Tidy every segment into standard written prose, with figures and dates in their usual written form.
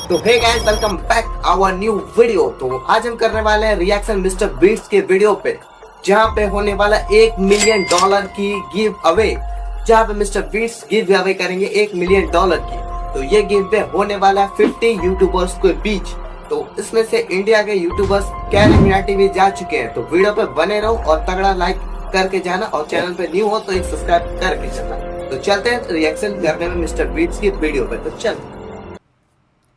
तो hey guys, welcome back our new video. तो आज हम करने वाले हैं रिएक्शन मिस्टर बीट्स के वीडियो पे, जहाँ पे होने वाला $1 मिलियन की गिव अवे, जहाँ पे मिस्टर बीट्स गिव अवे करेंगे $1 मिलियन की। तो ये गिव अवे होने वाला है 50 यूट्यूबर्स के बीच। तो इसमें से इंडिया के यूट्यूबर्स कैलिमिनाटी भी जा चुके हैं। तो वीडियो पे बने रहो और तगड़ा लाइक करके जाना, और चैनल पे न्यू हो तो एक सब्सक्राइब करके जाना। तो चलते हैं रिएक्शन करने में मिस्टर बीट्स की वीडियो पे। तो चल,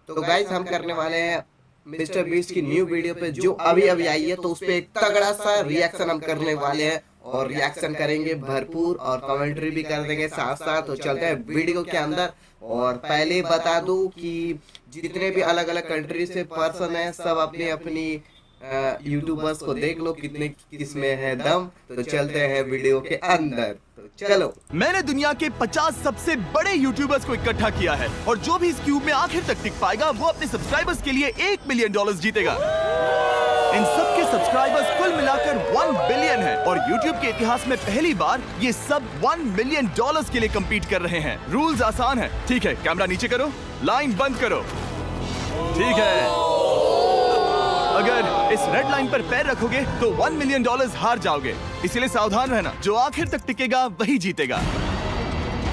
तो गाइस हम करने वाले हैं मिस्टर बीट्स की न्यू वीडियो पे जो अभी अभी आई है। तो उस पे एक तगड़ा सा रिएक्शन हम करने वाले हैं, और रिएक्शन करेंगे भरपूर और कमेंट्री भी कर देंगे साथ साथ। तो चलते हैं वीडियो के अंदर। और पहले बता दूं कि जितने भी अलग अलग कंट्री से पर्सन है, सब अपनी अपनी यूट्यूबर्स को देख लो कितने किसमें है दम। तो चलते हैं वीडियो के अंदर। तो चलो, मैंने दुनिया के 50 सबसे बड़े यूट्यूबर्स को इकट्ठा किया है, और जो भी इस क्यूब में आखिर तक टिक पाएगा वो अपने सब्सक्राइबर्स के लिए $1 मिलियन जीतेगा। इन सब के सब्सक्राइबर्स कुल मिलाकर 1 बिलियन है, और YouTube के इतिहास में पहली बार ये सब $1 मिलियन के लिए compete कर रहे हैं। रूल्स आसान है, ठीक है? कैमरा नीचे करो, लाइन बंद करो, ठीक है? अगर इस रेड लाइन पर पैर रखोगे तो $1 मिलियन हार जाओगे, इसलिए सावधान रहना। जो आखिर तक टिकेगा वही जीतेगा।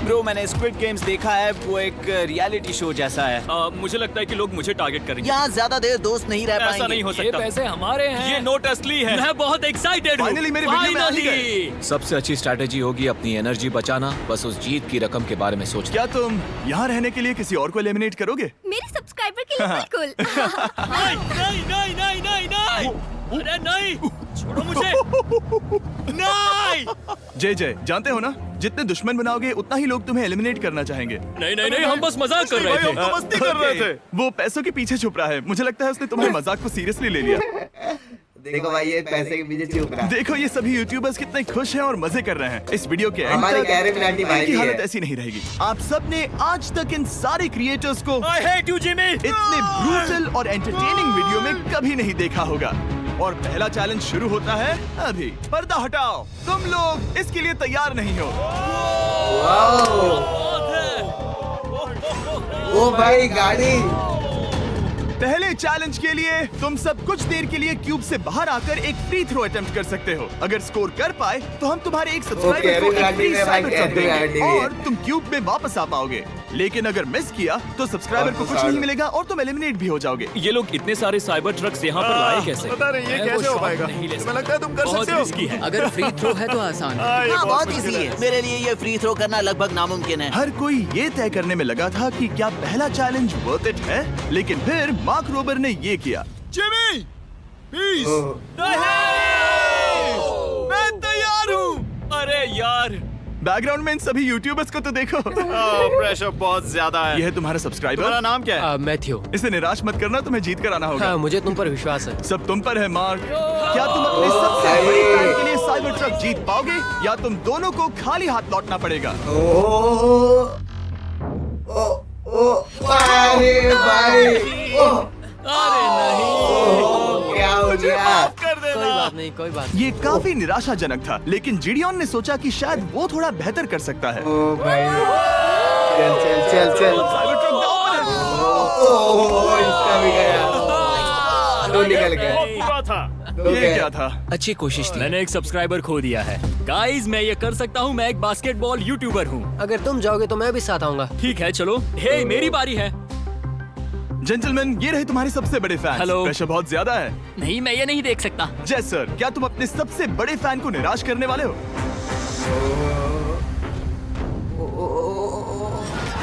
ब्रो, मैंने स्क्विड गेम्स देखा है, वो एक रियलिटी शो जैसा है। मुझे लगता है कि लोग मुझे टारगेट करेंगे। यहाँ ज्यादा देर दोस्त नहीं रह पाएंगे। ऐसा नहीं हो ये सकता। पैसे हमारे हैं। ये नोट असली है। मैं बहुत एक्साइटेड हूँ। फाइनली मेरी वीडियो में आ ही गए। सबसे अच्छी स्ट्रैटेजी होगी अपनी एनर्जी बचाना, बस उस जीत की रकम के बारे में सोचना। क्या तुम यहाँ रहने के लिए किसी और को एलिमिनेट करोगे? मेरे सब्सक्राइबर के लिए बिल्कुल। नहीं नहीं नहीं नहीं नहीं नहीं, अरे नहीं, छोड़ो मुझे। नहीं जय जानते हो ना, जितने दुश्मन बनाओगे उतना ही लोग तुम्हें एलिमिनेट करना चाहेंगे। नहीं नहीं नहीं, हम बस मजाक कर रहे थे। हम तो मस्ती कर रहे थे। वो पैसों के पीछे छुप रहा है, मुझे लगता है उसने तुम्हारे मजाक को सीरियसली ले लिया। देखो भाई, ये पैसे के पीछे छुप रहा है। देखो ये सभी यूट्यूबर्स कितने खुश हैं और मजे कर रहे हैं। इस वीडियो के एंड हमारे तक कैलिमिनाटी भाई इनकी भी हालत है। ऐसी नहीं रहेगी। आप सब ने आज तक इन सारे क्रिएटर्स को I hate you, Jimmy। इतने ब्रूटल और एंटरटेनिंग वीडियो में कभी नहीं देखा होगा। और पहला चैलेंज शुरू होता है अभी। पर्दा हटाओ, तुम लोग इसके लिए तैयार नहीं हो। ओ भाई, गाड़ी। पहले चैलेंज के लिए तुम सब कुछ देर के लिए क्यूब से बाहर आकर एक फ्री थ्रो अटेम्प्ट कर सकते हो। अगर स्कोर कर पाए तो हम तुम्हारे एक सब्सक्राइबर को एक फ्री साइबर ट्रक देंगे और तुम क्यूब में वापस आ पाओगे। लेकिन अगर मिस किया तो सब्सक्राइबर को कुछ नहीं मिलेगा और तुम एलिमिनेट भी हो जाओगे। ये लोग इतने सारे साइबर ट्रक्स यहाँ पर लाए कैसे? पता नहीं ये मैं वो कैसे हो शॉट पाएगा। नहीं ले तुम्हें लगता है तुम कर बहुत सकते हो? रिस्की है। अगर फ्री थ्रो है तो आसान है। हाँ, बहुत इजी है। मेरे लिए ये फ्री थ्रो करना लगभग नामुमकिन है। हर कोई ये तय करने में लगा था कि क्या पहला चैलेंज वर्थ इट है, लेकिन फिर मार्क रोबर ने ये किया। जिमी, प्लीज, मैं तैयार हूँ। अरे यार, बैकग्राउंड में इन सभी यूट्यूबर्स को तो देखो। प्रेशर बहुत ज्यादा है। ये है तुम्हारा सब्सक्राइबर। तुम्हारा नाम क्या है? मैथ्यू। इसे निराश मत करना, तुम्हें जीत कर आना होगा। हाँ, मुझे तुम पर विश्वास है। सब तुम पर है मार्क। क्या तुम अपने सबसे बड़ी फैन के लिए साइबर ट्रक जीत पाओगे, या तुम दोनों को खाली हाथ लौटना पड़ेगा? अरे भाई, अरे नहीं, क्या हो गया? कोई बात नहीं। ये काफी निराशाजनक था, लेकिन जिडियन ने सोचा कि शायद वो थोड़ा बेहतर कर सकता है। ओ भाई, चल चल चल चल। साइबर ट्रक दांव पर है। ओ, इसका भी गया। दो निकल गए। बुरा था। ये क्या था? अच्छी कोशिश थी। मैंने एक सब्सक्राइबर खो दिया है। गाइस, मैं ये कर सकता हूँ। मैं एक बास्केटबॉल यूट्यूबर हूँ। अगर तुम जाओगे तो मैं भी साथ आऊंगा। ठीक है, चलो। हे, मेरी बारी है। जेंटलमैन, ये रहे तुम्हारे सबसे बड़े फैन। हेलो। प्रेशर बहुत ज्यादा है। नहीं, मैं ये नहीं देख सकता। जय सर, क्या तुम अपने सबसे बड़े फैन को निराश करने वाले हो?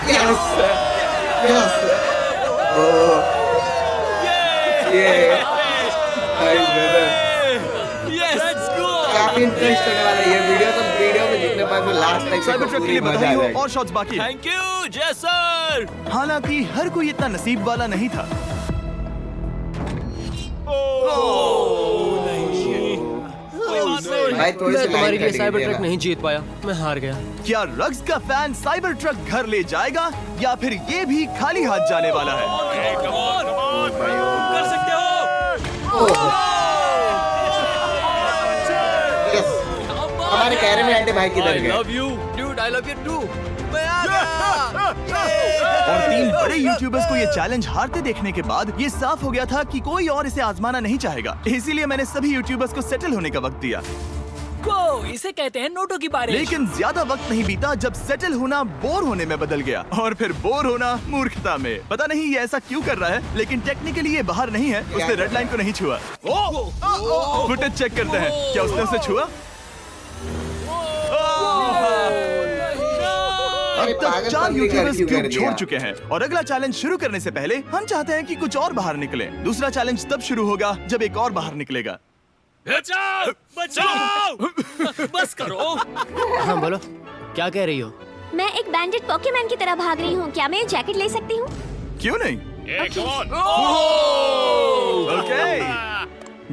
Yes yes. काफी इंटरेस्ट होने वाला है ये वीडियो। तो वीडियो में जितने पास लास्ट तक साइबर ट्रक के लिए मजा आ बधाई हो, जाएगा। और शॉट्स बाकी हैं। थैंक यू जय सर। हालांकि हर कोई इतना नसीब वाला नहीं था। भाई थोड़ी मैं सी तुम्हारे लाइन लिए कट साइबर गई ट्रक ना। नहीं जीत पाया, मैं हार गया। क्या रग्स का फैन साइबर ट्रक घर ले जाएगा, या फिर ये भी खाली हाथ जाने वाला है? कर सकते हो। यस, हमारे कैरे में आंटे भाई किधर I गए? love you। Dude, I love you too. और 3 बड़े यूट्यूबर्स को ये चैलेंज हारते देखने के बाद ये साफ हो गया था कि कोई और इसे आजमाना नहीं चाहेगा। इसीलिए मैंने सभी यूट्यूबर्स को सेटल होने का वक्त दिया। इसे कहते हैं नोटों की बारिश। लेकिन ज्यादा वक्त नहीं बीता जब सेटल होना बोर होने में बदल गया और फिर बोर होना मूर्खता में। पता नहीं ये ऐसा क्यों कर रहा है, लेकिन टेक्निकली ये बाहर नहीं है। उसने रेड लाइन को नहीं छुआ। फुटेज चेक करते हैं, क्या उसने उसे छुआ? अब तक 4 यूट्यूबर्स क्यूब छोड़ चुके हैं और अगला चैलेंज शुरू करने से पहले हम चाहते हैं कि कुछ और बाहर निकले। दूसरा चैलेंज तब शुरू होगा जब एक और बाहर निकलेगा। बचाओ! बचाओ! बस करो। हाँ बोलो, क्या कह रही हो? मैं एक बैंडेड पॉकीमैन की तरह भाग रही हूँ। क्या मैं ये जैकेट ले सकती हूँ? क्यों नहीं? कम ओके,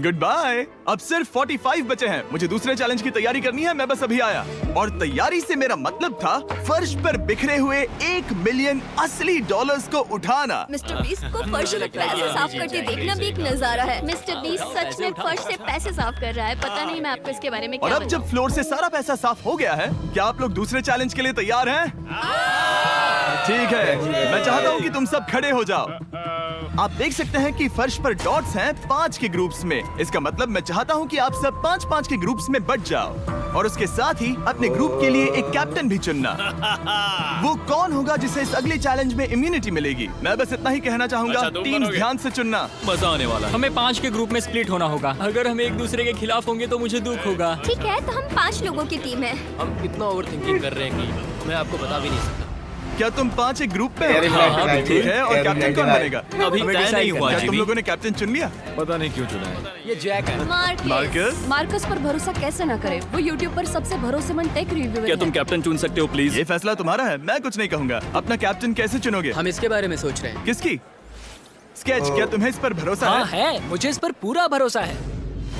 गुड बाय। अब सिर्फ 45 बचे हैं। मुझे दूसरे चैलेंज की तैयारी करनी है। मैं बस अभी आया। और तैयारी से मेरा मतलब था फर्श पर बिखरे हुए 1 मिलियन असली डॉलर्स को उठाना। मिस्टर बीस्ट को फर्श से पैसे साफ करते देखना भी एक नजारा है। मिस्टर बीस्ट सच में फर्श से पैसे साफ कर रहा है। पता नहीं मैं आपको इसके बारे में और क्या अब जब फ्लोर से सारा पैसा साफ हो गया है, क्या आप लोग दूसरे चैलेंज के लिए तैयार हैं? ठीक है, मैं चाहता हूँ कि तुम सब खड़े हो जाओ। आप देख सकते हैं कि फर्श पर डॉट्स हैं 5 के ग्रुप्स में। इसका मतलब मैं चाहता हूँ कि आप सब 5-5 के ग्रुप्स में बट जाओ और उसके साथ ही अपने ग्रुप के लिए एक कैप्टन भी चुनना। वो कौन होगा जिसे इस अगले चैलेंज में इम्यूनिटी मिलेगी? मैं बस इतना ही कहना चाहूंगा, टीम ध्यान से चुनना। मजा आने वाला है। हमें 5 के ग्रुप में स्प्लिट होना होगा। अगर हम एक दूसरे के खिलाफ होंगे तो मुझे दुख होगा। ठीक है, तो हम 5 लोगों की टीम है। हम इतना ओवर थिंकिंग कर रहे हैं कि मैं आपको बता भी नहीं सकता। क्या तुम 5 एक ग्रुप पे हो? हाँ, ठीक है। और कैप्टन कौन बनेगा? अभी तय नहीं हुआ। क्या तुम लोगों ने कैप्टन चुन लिया? पता नहीं क्यों चुना है। ये जैक है। मार्कस? मार्कस पर भरोसा कैसे ना करें? वो यूट्यूब पर सबसे भरोसेमंद टेक रिव्यूअर क्या है। तुम कैप्टन चुन सकते हो प्लीज? ये फैसला तुम्हारा है, मैं कुछ नहीं कहूँगा। अपना कैप्टन कैसे चुनोगे? हम इसके बारे में सोच रहे हैं। किसकी? स्केच, क्या तुम्हें इस पर भरोसा हाँ है? है, मुझे इस पर पूरा भरोसा है।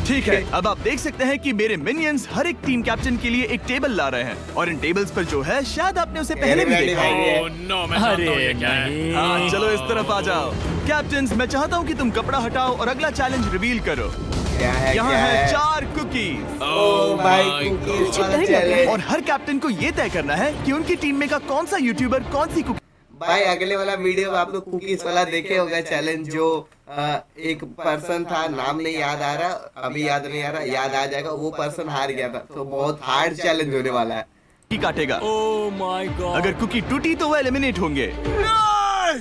ठीक है, अब आप देख सकते हैं कि मेरे मिनियंस हर एक टीम कैप्टन के लिए एक टेबल ला रहे हैं और इन टेबल्स पर जो है शायद आपने उसे पहले भी देखा है। अरे नहीं। हाँ, चलो इस तरफ आ जाओ। कैप्टन्स, मैं चाहता हूँ कि तुम कपड़ा हटाओ और अगला चैलेंज रिवील करो। यहाँ है 4 कुकीज और हर कैप्टन को ये तय करना है कि उनकी टीम में का कौन सा यूट्यूबर कौन सी कुकी। भाई अगले वाला वीडियो में आप लोग कुकीज वाला देखे होगा चैलेंज, जो एक पर्सन था, नाम नहीं याद आ रहा, अभी याद नहीं आ रहा, याद आ जाएगा। वो पर्सन हार गया था, तो बहुत हार्ड चैलेंज होने वाला है। काटेगा। Oh my God. अगर कुकी टूटी तो वो एलिमिनेट होंगे।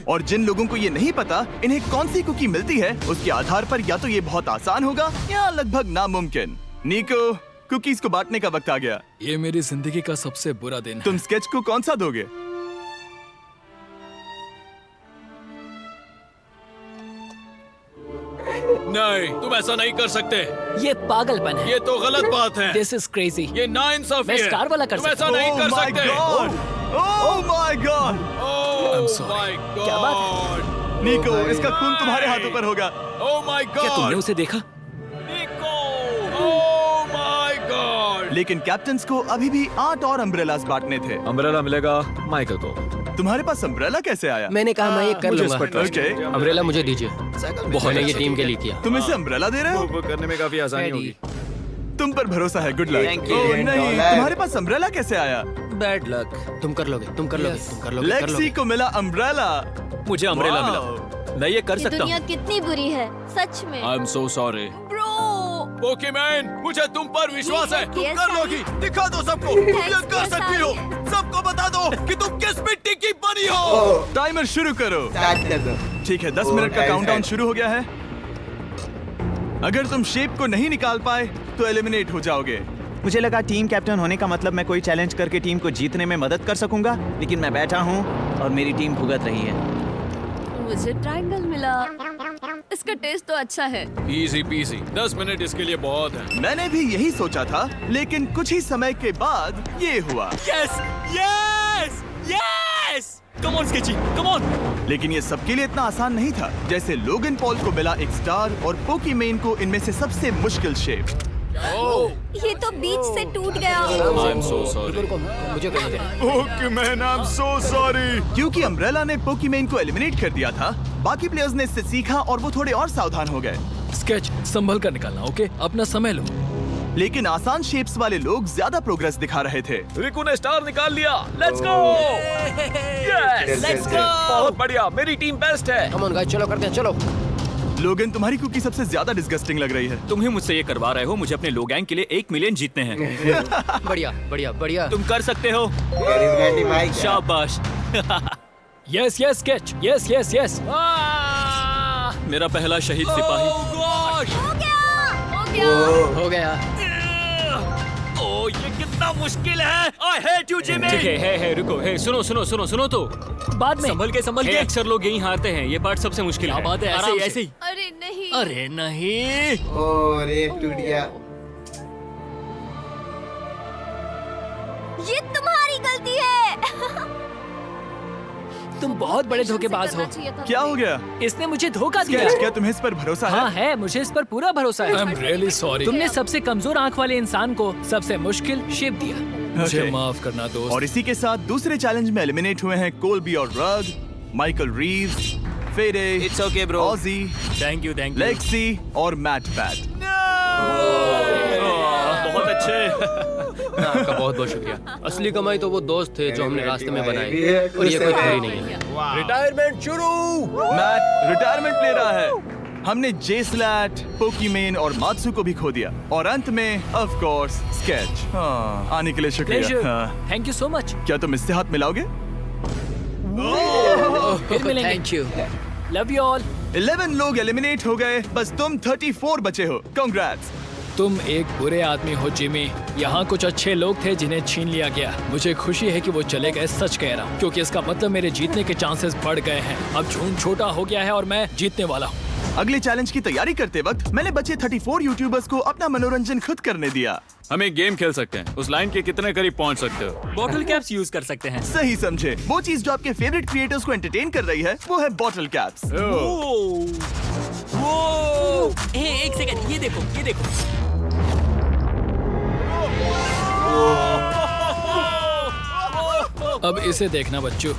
और जिन लोगों को ये नहीं पता इन्हें कौन सी कुकी मिलती है, उसके आधार पर या तो ये बहुत आसान होगा या लगभग नामुमकिन। निको, कुकीज को बांटने का वक्त आ गया। ये मेरी जिंदगी का सबसे बुरा दिन है। तुम स्केच को कौन सा दोगे? नहीं, तुम ऐसा नहीं कर सकते। ये पागलपन है। ये तो गलत बात है। This is crazy. ये नाइंसाफी मैं है। स्टार वाला कर तुम ऐसा सकता नहीं कर Oh my सकते। God! Oh my God! Oh sorry. my क्या बात God! निको, इसका खून तुम्हारे हाथों पर होगा। Oh my God! क्या तुमने उसे देखा? निको! Oh my God! लेकिन कैप्टन्स को अभी भी 8 और अम्ब्रेलास बांटने थे। अम्ब्रेला मिलेगा माइकल को। तुम्हारे पास अम्ब्रेला कैसे आया? मैंने कहा मैं ये कर मुझे लूंगा। इस पर trust है। Okay. अम्ब्रेला मुझे दीजिए। मैंने ये टीम के लिए किया। तुम इसे अम्ब्रेला दे रहे हो? वो करने में काफी आसानी होगी। तुम पर भरोसा है, गुड लक। Thank you. ओह नहीं, तुम्हारे पास अम्ब्रेला कैसे आया? Bad luck. तुम कर लोगे, तुम कर लोगे, तुम कर लोगे, कर लेक्सी लोगे। को मिला अम्ब्रेला। मुझे अम्ब्रेला Wow. मिला। मैं ये कर ये सकता दुनिया हूँ। कितनी बुरी है, सच में। I am so sorry. Bro, Pokemon, मुझे तुम पर विश्वास है। तुम Yes, कर I- लोगी। दिखा दो सबको। तुम ये Thanks, कर yes, सकती हो। I- सबको बता दो कि तुम किस मिट्टी की बनी हो। टाइमर शुरू करो। स्टार्ट कर दो। ठीक है, 10 Oh, मिनट का time, काउंटडाउन time. शुरू हो गया है। अगर तुम शेप को नहीं निकाल पाए तो एलिमिनेट हो जाओगे। मुझे लगा टीम कैप्टन होने का मतलब मैं कोई चैलेंज करके टीम को जीतने में मदद कर सकूंगा, लेकिन मैं बैठा हूँ और मेरी टीम भुगत रही है। मुझे ट्रायंगल मिला। इसका टेस्ट तो अच्छा है। Easy PC. 10 मिनट इसके लिए बहुत है। मैंने भी यही सोचा था, लेकिन कुछ ही समय के बाद ये हुआ। Yes yes yes. Come on sketchy, come on. लेकिन ये सबके लिए इतना आसान नहीं था। जैसे लोगन पॉल को मिला एक स्टार और पोकीमेन को इनमें से सबसे मुश्किल शेप। ये तो बीच से टूट गया। आई एम सो सॉरी। रुको, मुझे करने दे। पोकीमेन, आई एम सो सॉरी। क्योंकि अम्ब्रेला ने पोकीमेन को एलिमिनेट कर दिया था, बाकी प्लेयर्स ने इससे सीखा और वो थोड़े और सावधान हो गए। स्केच संभल कर निकालना, ओके? अपना समय लो। लेकिन आसान शेप्स वाले लोग ज्यादा प्रोग्रेस दिखा रहे थे। रिकू ने स्टार निकाल लिया। Let's go. Yes, let's go. बहुत बढ़िया, मेरी टीम बेस्ट है। कम ऑन गाइस, चलो करते हैं, चलो। लोगन, तुम्हारी कुकी सबसे ज्यादा डिस्गस्टिंग लग रही है। तुम ही मुझसे ये करवा रहे हो। मुझे अपने लोगैंग के लिए 1 मिलियन जीतने हैं। बढ़िया बढ़िया बढ़िया। तुम कर सकते हो। Ready Mike. शाबाश। Yes yes catch, yes yes yes. मेरा पहला शहीद सिपाही। हो गया। ओह, ये कितना मुश्किल है। I hate you Jimmy. ठीक है, रुको। हे, सुनो तो। बाद में संभल के। अक्सर लोग यहीं हारते हैं। ये पार्ट सबसे मुश्किल है। बात है, ऐसे ही। अरे नहीं। अरे नहीं। ओ रे टूट गया। ये तुम्हारी गलती है। तुम बहुत बड़े धोखेबाज हो। क्या हो गया? इसने मुझे धोखा दिया। क्या तुम्हें इस पर भरोसा है? हाँ है, मुझे इस पर पूरा भरोसा है। I'm really sorry। तुमने सबसे कमजोर आंख वाले इंसान को सबसे मुश्किल शेप दिया। मुझे माफ करना दोस्त। और इसी के साथ दूसरे चैलेंज में एलिमिनेट हुए हैं कोल्बी और रग, माइकल रीव्स, फेरे, It's okay, bro. ऑजी, थैंक यू। लेक्सी और मैट पैट। बहुत अच्छे। आपका बहुत बहुत शुक्रिया। असली कमाई तो वो दोस्त थे जो हमने रास्ते में बनाए, और ये कोई थोड़ी नहीं है। रिटायरमेंट शुरू। मैट रिटायरमेंट ले रहा है। हमने जेस्लैट, पोकीमेन और मात्सु को भी खो दिया। और अंत में ऑफ कोर्स स्केच। आने के लिए शुक्रिया। हाँ। Thank you so much. क्या तुम इससे हाथ मिलाओगे? फिर मिलेंगे। Thank you. Love you all. 11 लोग एलिमिनेट हो गए, बस तुम 34 बचे हो। कांग्रेट्स। तुम एक बुरे आदमी हो जिमी। यहाँ कुछ अच्छे लोग थे जिन्हें छीन लिया गया। मुझे खुशी है कि वो चले गए, सच कह रहा हूँ, क्योंकि इसका मतलब मेरे जीतने के चांसेस बढ़ गए हैं। अब झूठ छोटा हो गया है और मैं जीतने वाला हूँ। अगले चैलेंज की तैयारी करते वक्त मैंने बचे 34 यूट्यूबर्स को अपना मनोरंजन खुद करने दिया। हम एक गेम खेल सकते हैं। उस लाइन के कितने करीब पहुंच सकते हो? बॉटल कैप्स यूज कर सकते हैं। सही समझे। वो चीज जो आपके फेवरेट क्रिएटर्स को एंटरटेन कर रही है वो है बॉटल कैप्स। एक सेकंड, ये देखो। अब इसे देखना बच्चों।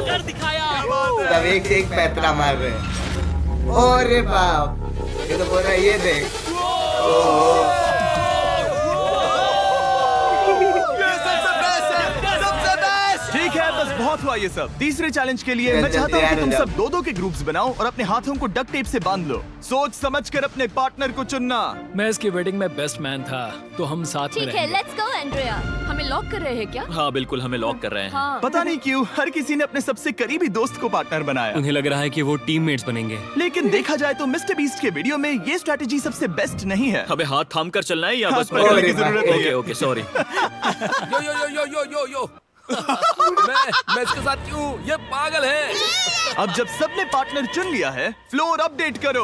कर दिखाया। सब एक से एक पैतरा मार रहे हैं। अरे बाप, ये तो बोल रहा है ये देख। ठीक है, बस बहुत हुआ ये सब। तीसरे चैलेंज के लिए मैं चाहता हूँ कि तुम सब 2-2 के ग्रुप्स बनाओ और अपने हाथों को डक्ट टेप से बांध लो। सोच समझकर अपने पार्टनर को चुनना। मैं इसकी वेडिंग में बेस्ट मैन था, तो हम साथ में ठीक है, रहेंगे। Let's go Andrea. हमें लॉक कर रहे हैं क्या? हाँ बिल्कुल, हमें लॉक कर रहे हैं। हाँ। पता नहीं क्यों हर किसी ने अपने सबसे करीबी दोस्त को पार्टनर बनाया। उन्हें लग रहा है कि वो टीममेट्स बनेंगे। लेकिन देखा जाए तो मिस्टर बीस्ट के वीडियो में ये स्ट्रेटेजी सबसे बेस्ट नहीं है। हमें हाथ थाम कर चलना है या हाथ बस पकड़ने की जरूरत नहीं है। Okay sorry. यो मैं इसके साथ क्यों? ये पागल है। अब जब सबने पार्टनर चुन लिया है, फ्लोर अपडेट करो।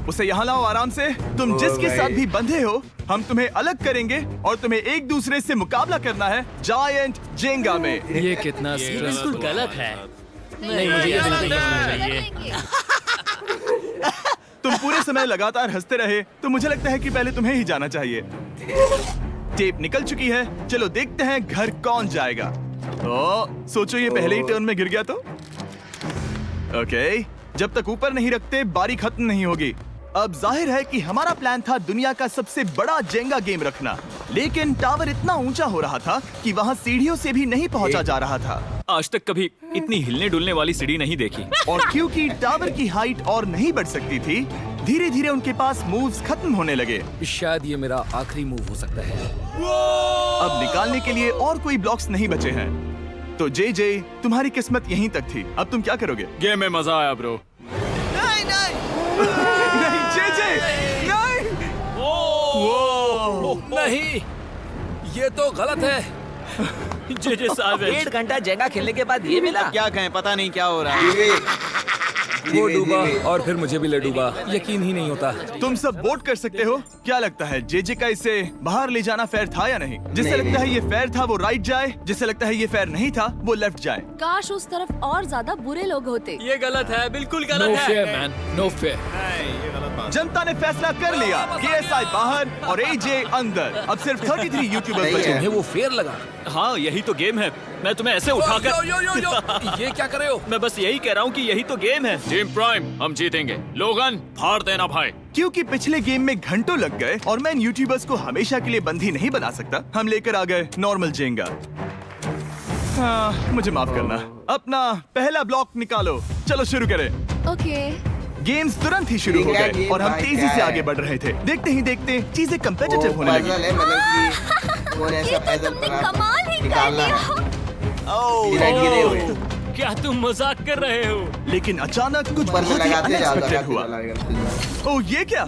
उसे यहाँ लाओ आराम से। तुम जिसके साथ भी बंधे हो, हम तुम्हें अलग करेंगे और तुम्हें एक दूसरे से मुकाबला करना है जायंट जेंगा में। ये कितना बिल्कुल गलत है। नहीं, मुझे ये बिल्कुल नहीं होना चाहिए। तुम पूरे समय लगातार हंसते रहे, तो मुझे लगता है कि पहले तुम्हें ही जाना चाहिए। टेप निकल चुकी है, चलो देखते हैं घर कौन जाएगा। सोचो ये पहले ही टर्न में गिर गया तो। ओके, जब तक ऊपर नहीं रखते बारी खत्म नहीं होगी। अब जाहिर है कि हमारा प्लान था दुनिया का सबसे बड़ा जेंगा गेम रखना, लेकिन टावर इतना ऊंचा हो रहा था कि वहाँ सीढ़ियों से भी नहीं पहुँचा जा रहा था। आज तक कभी इतनी हिलने डुलने वाली सीढ़ी नहीं देखी। और क्योंकि टावर की हाइट और नहीं बढ़ सकती थी, धीरे धीरे उनके पास मूव्स खत्म होने लगे। शायद ये मेरा आखिरी मूव हो सकता है। अब निकालने के लिए और कोई ब्लॉक्स नहीं बचे हैं। तो जे तुम्हारी किस्मत यहीं तक थी। अब तुम क्या करोगे? गेम में मजा आया ब्रो। नहीं जे नहीं। नहीं, ये तो गलत है। जे साहब 1.5 घंटा जेंगा खेलने के बाद ये मिला। क्या कहें, पता नहीं क्या हो रहा है। वो डूबा और फिर मुझे भी ले डूबा। यकीन ही नहीं होता। तुम सब वोट कर सकते हो। क्या लगता है जे का इसे बाहर ले जाना फेयर था या नहीं? जिसे लगता है ये फेयर था वो राइट जाए, जिसे लगता है ये फेयर नहीं था वो लेफ्ट जाए। काश उस तरफ और ज्यादा बुरे लोग होते। ये गलत है, बिल्कुल नो गलत फेयर है। Man, no fair. जनता ने फैसला कर लिया। KSI बाहर और AJ अंदर। अब सिर्फ 33 यूट्यूबर्स बचे हैं। तुम्हें वो फेयर लगा? हाँ यही तो गेम है। मैं तुम्हें ऐसे उठाकर ये क्या कर रहे हो? मैं बस यही कह रहा हूँ कि यही तो गेम है। टीम प्राइम हम जीतेंगे। लोगन फाड़ देना भाई। क्योंकि पिछले गेम में घंटों लग गए और मैं इन यूट्यूबर्स को हमेशा के लिए बंदी नहीं बना सकता, हम लेकर आ गए नॉर्मल जेंगा। हाँ, मुझे माफ करना। अपना पहला ब्लॉक निकालो। चलो शुरू करें। ओके। गेम्स तुरंत ही शुरू हो गए और हम तेजी से आगे बढ़ रहे थे। देखते ही देखते चीजें कम्पिटिटिव होने लगी। है, मतलब कि कौन ऐसा पैदल तुमने कमाल ही कर निकालना दिया। है। गिरे गिरे हुए। क्या तुम मजाक कर रहे हो? लेकिन अचानक कुछ ऊपर में बहुत ही लगाते जाओ, अनएक्सपेक्टेड हुआ। ओह ये क्या?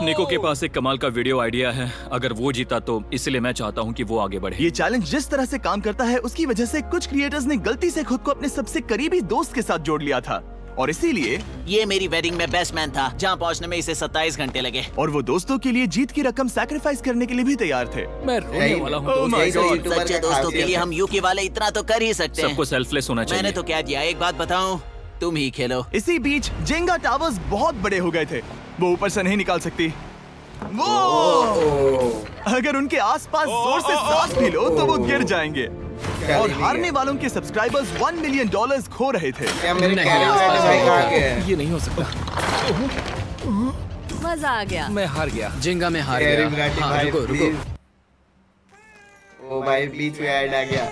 निको के पास एक कमाल का वीडियो आइडिया है। अगर वो जीता तो इसलिए मैं चाहता हूँ कि वो आगे बढ़े। ये चैलेंज जिस तरह से काम करता है उसकी वजह से कुछ क्रिएटर्स ने गलती से खुद को अपने सबसे करीबी दोस्त के साथ जोड़ लिया था और इसीलिए ये मेरी वेडिंग में बेस्ट मैन था जहाँ पहुँचने में इसे 27 घंटे लगे। और वो दोस्तों के लिए जीत की रकम सैक्रिफाइस करने के लिए भी तैयार थे। मैं रोने वाला हूँ। Oh my God. सच्चे दोस्तों के लिए हम यूके वाले इतना तो कर ही सकते हैं। सबको सेल्फलेस होना चाहिए। मैंने तो क्या दिया, एक बात बताऊं, तुम ही खेलो। इसी बीच जेंगा टावर्स बहुत बड़े हो गए थे, वो ऊपर से नहीं निकाल सकती। वो अगर उनके आसपास जोर से सांस भी लो तो वो गिर जाएंगे। और हारने वालों के सब्सक्राइबर्स $1 मिलियन खो रहे थे। क्या मेरे भाई कहाँ के हैं? ये नहीं हो सकता। मजा आ गया। मैं हार गया। जिंगा में हार कैरी गया। मिनाटी हाँ, भाई, रुको रुको। please। ओ भाई बीच में ऐड आ गया।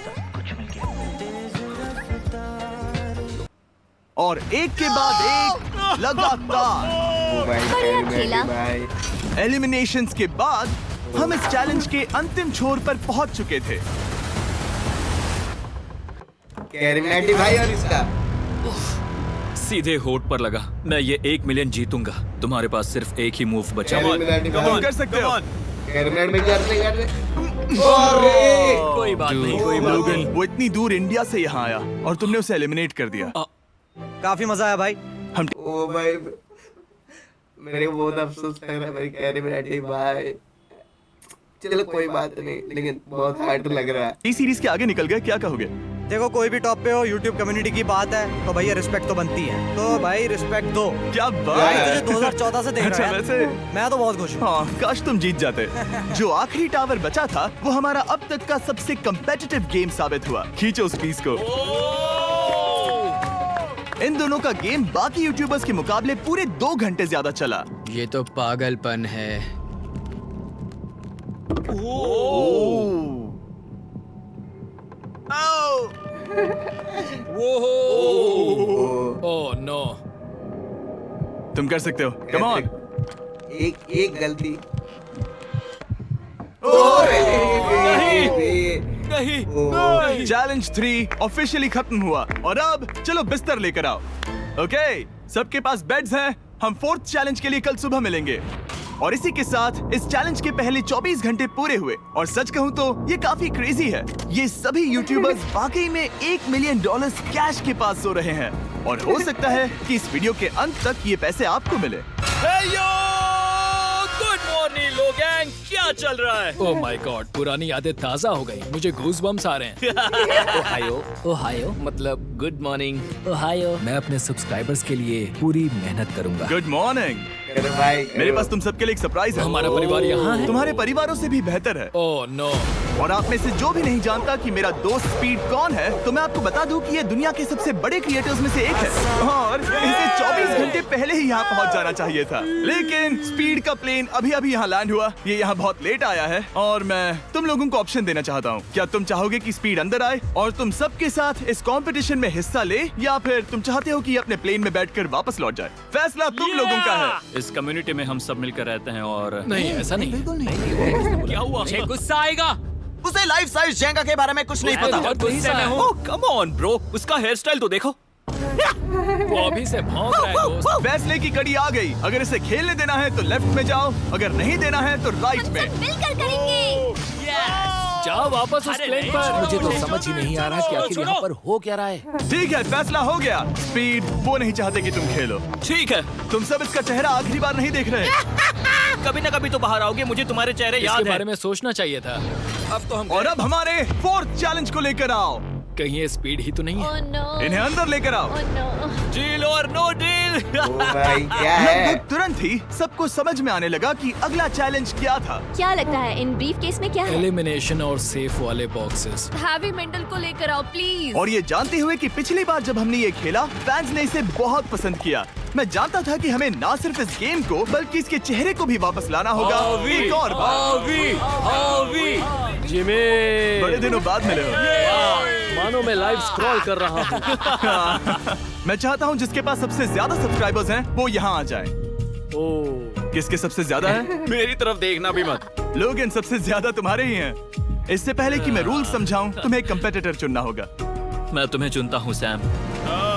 और एक के बाद एक लगातार ओ भाई बढ़िया कैरी मिनाटी खेला। भाई। एलिमिनेशंस के बाद हम इस चैलेंज के अंतिम छोर पर पहुंच चुके थे। कैरी मिनाटी भाई और इसका सीधे होठ पर लगा। मैं ये 1 मिलियन जीतूंगा। तुम्हारे पास सिर्फ एक ही मूव बचा कैरी है। मिनाटी तुम भाई। कर सकते हो। कैरी मिनाटी में कर ले। अरे कोई बात नहीं, कोई बात लोगन, नहीं। वो इतनी दूर इंडिया से यहाँ आया और तुमने उसे एलिमिनेट कर दिया। काफी मजा आया भाई। ओ भाई मेरे को बहुत अफसोस लग रहा है भाई कैरी मिनाटी भाई। चलो कोई बात नहीं, लेकिन बहुत हार्ड लग रहा है। इस सीरीज के आगे निकल गए, क्या कहोगे? देखो कोई भी टॉप पे हो, यूट्यूब कम्युनिटी की बात है तो भैया रिस्पेक्ट तो बनती है, तो भाई रिस्पेक्ट दो। क्या भाई बात तुझे है। 2014 से देख अच्छा, रहा है। वैसे मैं तो बहुत खुश हूँ। हाँ, काश तुम जीत जाते। जो आखिरी टावर बचा था वो हमारा अब तक का सबसे कम्पिटिटिव गेम साबित हुआ। खींचो उस पीस को। इन दोनों का गेम बाकी यूट्यूबर्स के मुकाबले पूरे 2 घंटे ज्यादा चला। ये तो पागलपन है। Oh no. तुम कर सकते हो, कम ऑन। एक गलती। नहीं। चैलेंज 3 ऑफिशियली खत्म हुआ और अब चलो बिस्तर लेकर आओ। ओके, सबके पास बेड्स हैं। हम 4th चैलेंज के लिए कल सुबह मिलेंगे। और इसी के साथ इस चैलेंज के पहले 24 घंटे पूरे हुए और सच कहूं तो ये काफी क्रेजी है। ये सभी यूट्यूबर्स वाकई में $1 मिलियन कैश के पास सो रहे हैं और हो सकता है कि इस वीडियो के अंत तक ये पैसे आपको मिले। गुड मॉर्निंग लोगैंग, क्या चल रहा है? ओह माय गॉड, पुरानी यादें ताजा हो गई। मुझे गूज़बम्स आ रहे हैं। ओहायो। ओहायो मतलब गुड मॉर्निंग। ओहायो। मैं अपने सब्सक्राइबर्स के लिए पूरी मेहनत करूंगा। Good morning. अरे भाई मेरे पास तुम सबके लिए एक सरप्राइज है। हमारा परिवार यहाँ है। तुम्हारे परिवारों से भी बेहतर है। Oh no. और आप में से जो भी नहीं जानता कि मेरा दोस्त स्पीड कौन है, तो मैं आपको बता दूं कि ये दुनिया के सबसे बड़े क्रिएटर्स में से एक है और इसे 24 घंटे पहले ही यहाँ पहुँच जाना चाहिए था। लेकिन स्पीड का प्लेन अभी अभी यहाँ लैंड हुआ। ये यहाँ बहुत लेट आया है और मैं तुम लोगों को ऑप्शन देना चाहता हूँ। क्या तुम चाहोगे कि स्पीड अंदर आए और तुम सबके साथ इस कंपटीशन में हिस्सा ले, या फिर तुम चाहते हो कि ये अपने प्लेन में बैठकर वापस लौट जाए? फैसला तुम लोगों का है। इस कम्युनिटी में हम सब मिलकर रहते हैं और नहीं, ऐसा नहीं। बिल्कुल नहीं। क्या हुआ? मुझे गुस्सा आएगा। उसे लाइफ साइज जेंगा के बारे में कुछ नहीं पता। बहुत गुस्से में हूँ। ओह कम ऑन ब्रो, उसका हेयर स्टाइल तो देखो। वो अभी से भौंक रहा है दोस्त। फैसले की कड़ी आ गई। अगर इसे खेलने देना है तो लेफ्ट में जाओ, अगर नहीं देना है तो राइट में। मिलकर करेंगे। जाओ वापस उस प्लेन पर। मुझे तो समझ ही नहीं आ रहा कि आखिर यहाँ पर हो क्या रहा है। ठीक है, फैसला हो गया। स्पीड वो नहीं चाहते कि तुम खेलो। ठीक है, तुम सब इसका चेहरा आखिरी बार नहीं देख रहे। कभी ना कभी तो बाहर आओगे। मुझे तुम्हारे चेहरे इसके याद है। बारे में सोचना चाहिए था। अब तो हम और अब हमारे 4th चैलेंज को लेकर आओ। कहीं ये स्पीड ही तो नहीं है? ओह नो, इन्हें अंदर लेकर आओ। Oh no. डील और नो डील। ओ भाई क्या है? लगभग तुरंत ही सबको समझ में आने लगा कि अगला चैलेंज क्या था। क्या लगता है इन ब्रीफ केस में क्या है? एलिमिनेशन और सेफ वाले बॉक्सेस। हैवी मेंटल को लेकर आओ प्लीज। और ये जानते हुए कि पिछली बार जब हमने ये खेला फैंस ने इसे बहुत पसंद किया। मैं जानता था कि हमें ना सिर्फ इस गेम को बल्कि इसके चेहरे को भी वापस लाना होगा। एक और बार। जिमी, बड़े दिनों बाद मिले हो। मानो मैं लाइव स्क्रॉल कर रहा हूँ। मैं चाहता हूँ जिसके पास सबसे ज्यादा सब्सक्राइबर्स हैं वो यहाँ आ जाए। किसके सबसे ज्यादा है? मेरी तरफ देखना भी मत। लोगन सबसे ज्यादा तुम्हारे ही हैं। इससे पहले कि मैं रूल समझाऊं तुम्हें एक कंपेटिटर चुनना होगा। मैं तुम्हें चुनता हूँ सैम।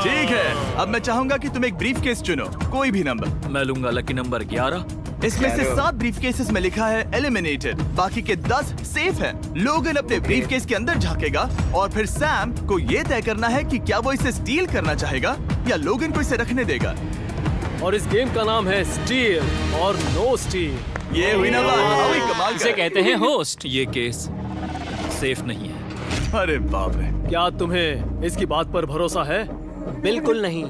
ठीक है, अब मैं चाहूंगा कि तुम एक ब्रीफ केस चुनो, कोई भी नंबर। मैं लूंगा लकी नंबर 11। इसमें से 7 ब्रीफ केसेस में लिखा है एलिमिनेटेड, बाकी के 10 सेफ हैं। लोगन अपने ब्रीफ केस के अंदर झांकेगा और फिर सैम को ये तय करना है कि क्या वो इसे स्टील करना चाहेगा या लोगन को इसे रखने देगा। और इस गेम का नाम है स्टील और नो स्टील। ये हुई ना बात, हाउ ही कमाल इसे का। कहते हैं होस्ट। ये केस सेफ नहीं है। अरे बाप रे। क्या तुम्हें इसकी बात पर भरोसा है? बिल्कुल नहीं।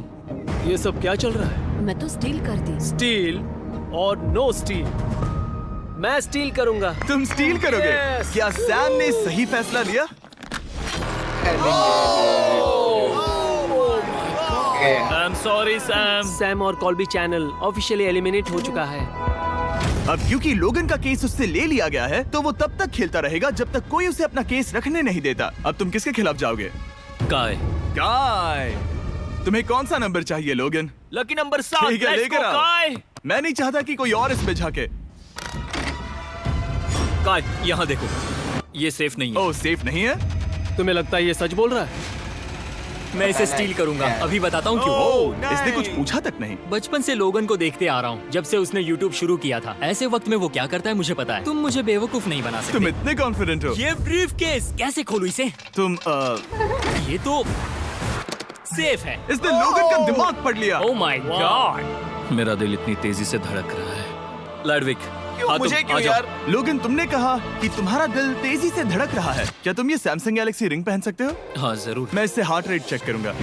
ये सब क्या चल रहा है? मैं तो स्टील कर दी। स्टील और नो स्टील। मैं स्टील करूंगा। तुम स्टील करोगे? क्या सैम ने सही फैसला लिया? I am sorry Sam. Sam और कॉल्बी चैनल ऑफिशियली एलिमिनेट हो चुका है। अब क्योंकि लोगन का केस उससे ले लिया गया है तो वो तब तक खेलता रहेगा जब तक कोई उसे अपना केस रखने नहीं देता। अब तुम किसके खिलाफ जाओगे? काय। काय। तुम्हें कौन सा नंबर चाहिए लोगन? Lucky number 7। ठीक है, लेकर आओ। काय। मैं नहीं चाहता कि कोई और इसमें झांके। काय यहाँ देखो, ये सेफ नहीं है। ओह, सेफ नहीं है? तुम्हें लगता है ये सच बोल रहा है? मैं इसे स्टील करूंगा। अभी बताता हूँ क्यों। ओह, इसने कुछ पूछा तक नहीं। बचपन से लोगन को देखते आ रहा हूँ, जब से उसने YouTube शुरू किया था। ऐसे वक्त में वो क्या करता है मुझे पता है। तुम मुझे बेवकूफ नहीं बना सकते। तुम इतने कॉन्फिडेंट हो? ये ब्रीफ केस कैसे खोलूं इसे? तुम ये तो सेफ है। इसने लोगन का दिमाग पढ़ लिया। Oh my God. मेरा दिल इतनी तेजी से धड़क रहा है। लैडविक, हाँ, मुझे तुम क्यों आ जाओ। यार? लोगन, तुमने कहा कि तुम्हारा दिल तेजी से धड़क रहा है। क्या तुम ये सैमसंग गैलेक्सी रिंग पहन सकते हो? हाँ जरूर। मैं इससे हार्ट रेट चेक करूंगा।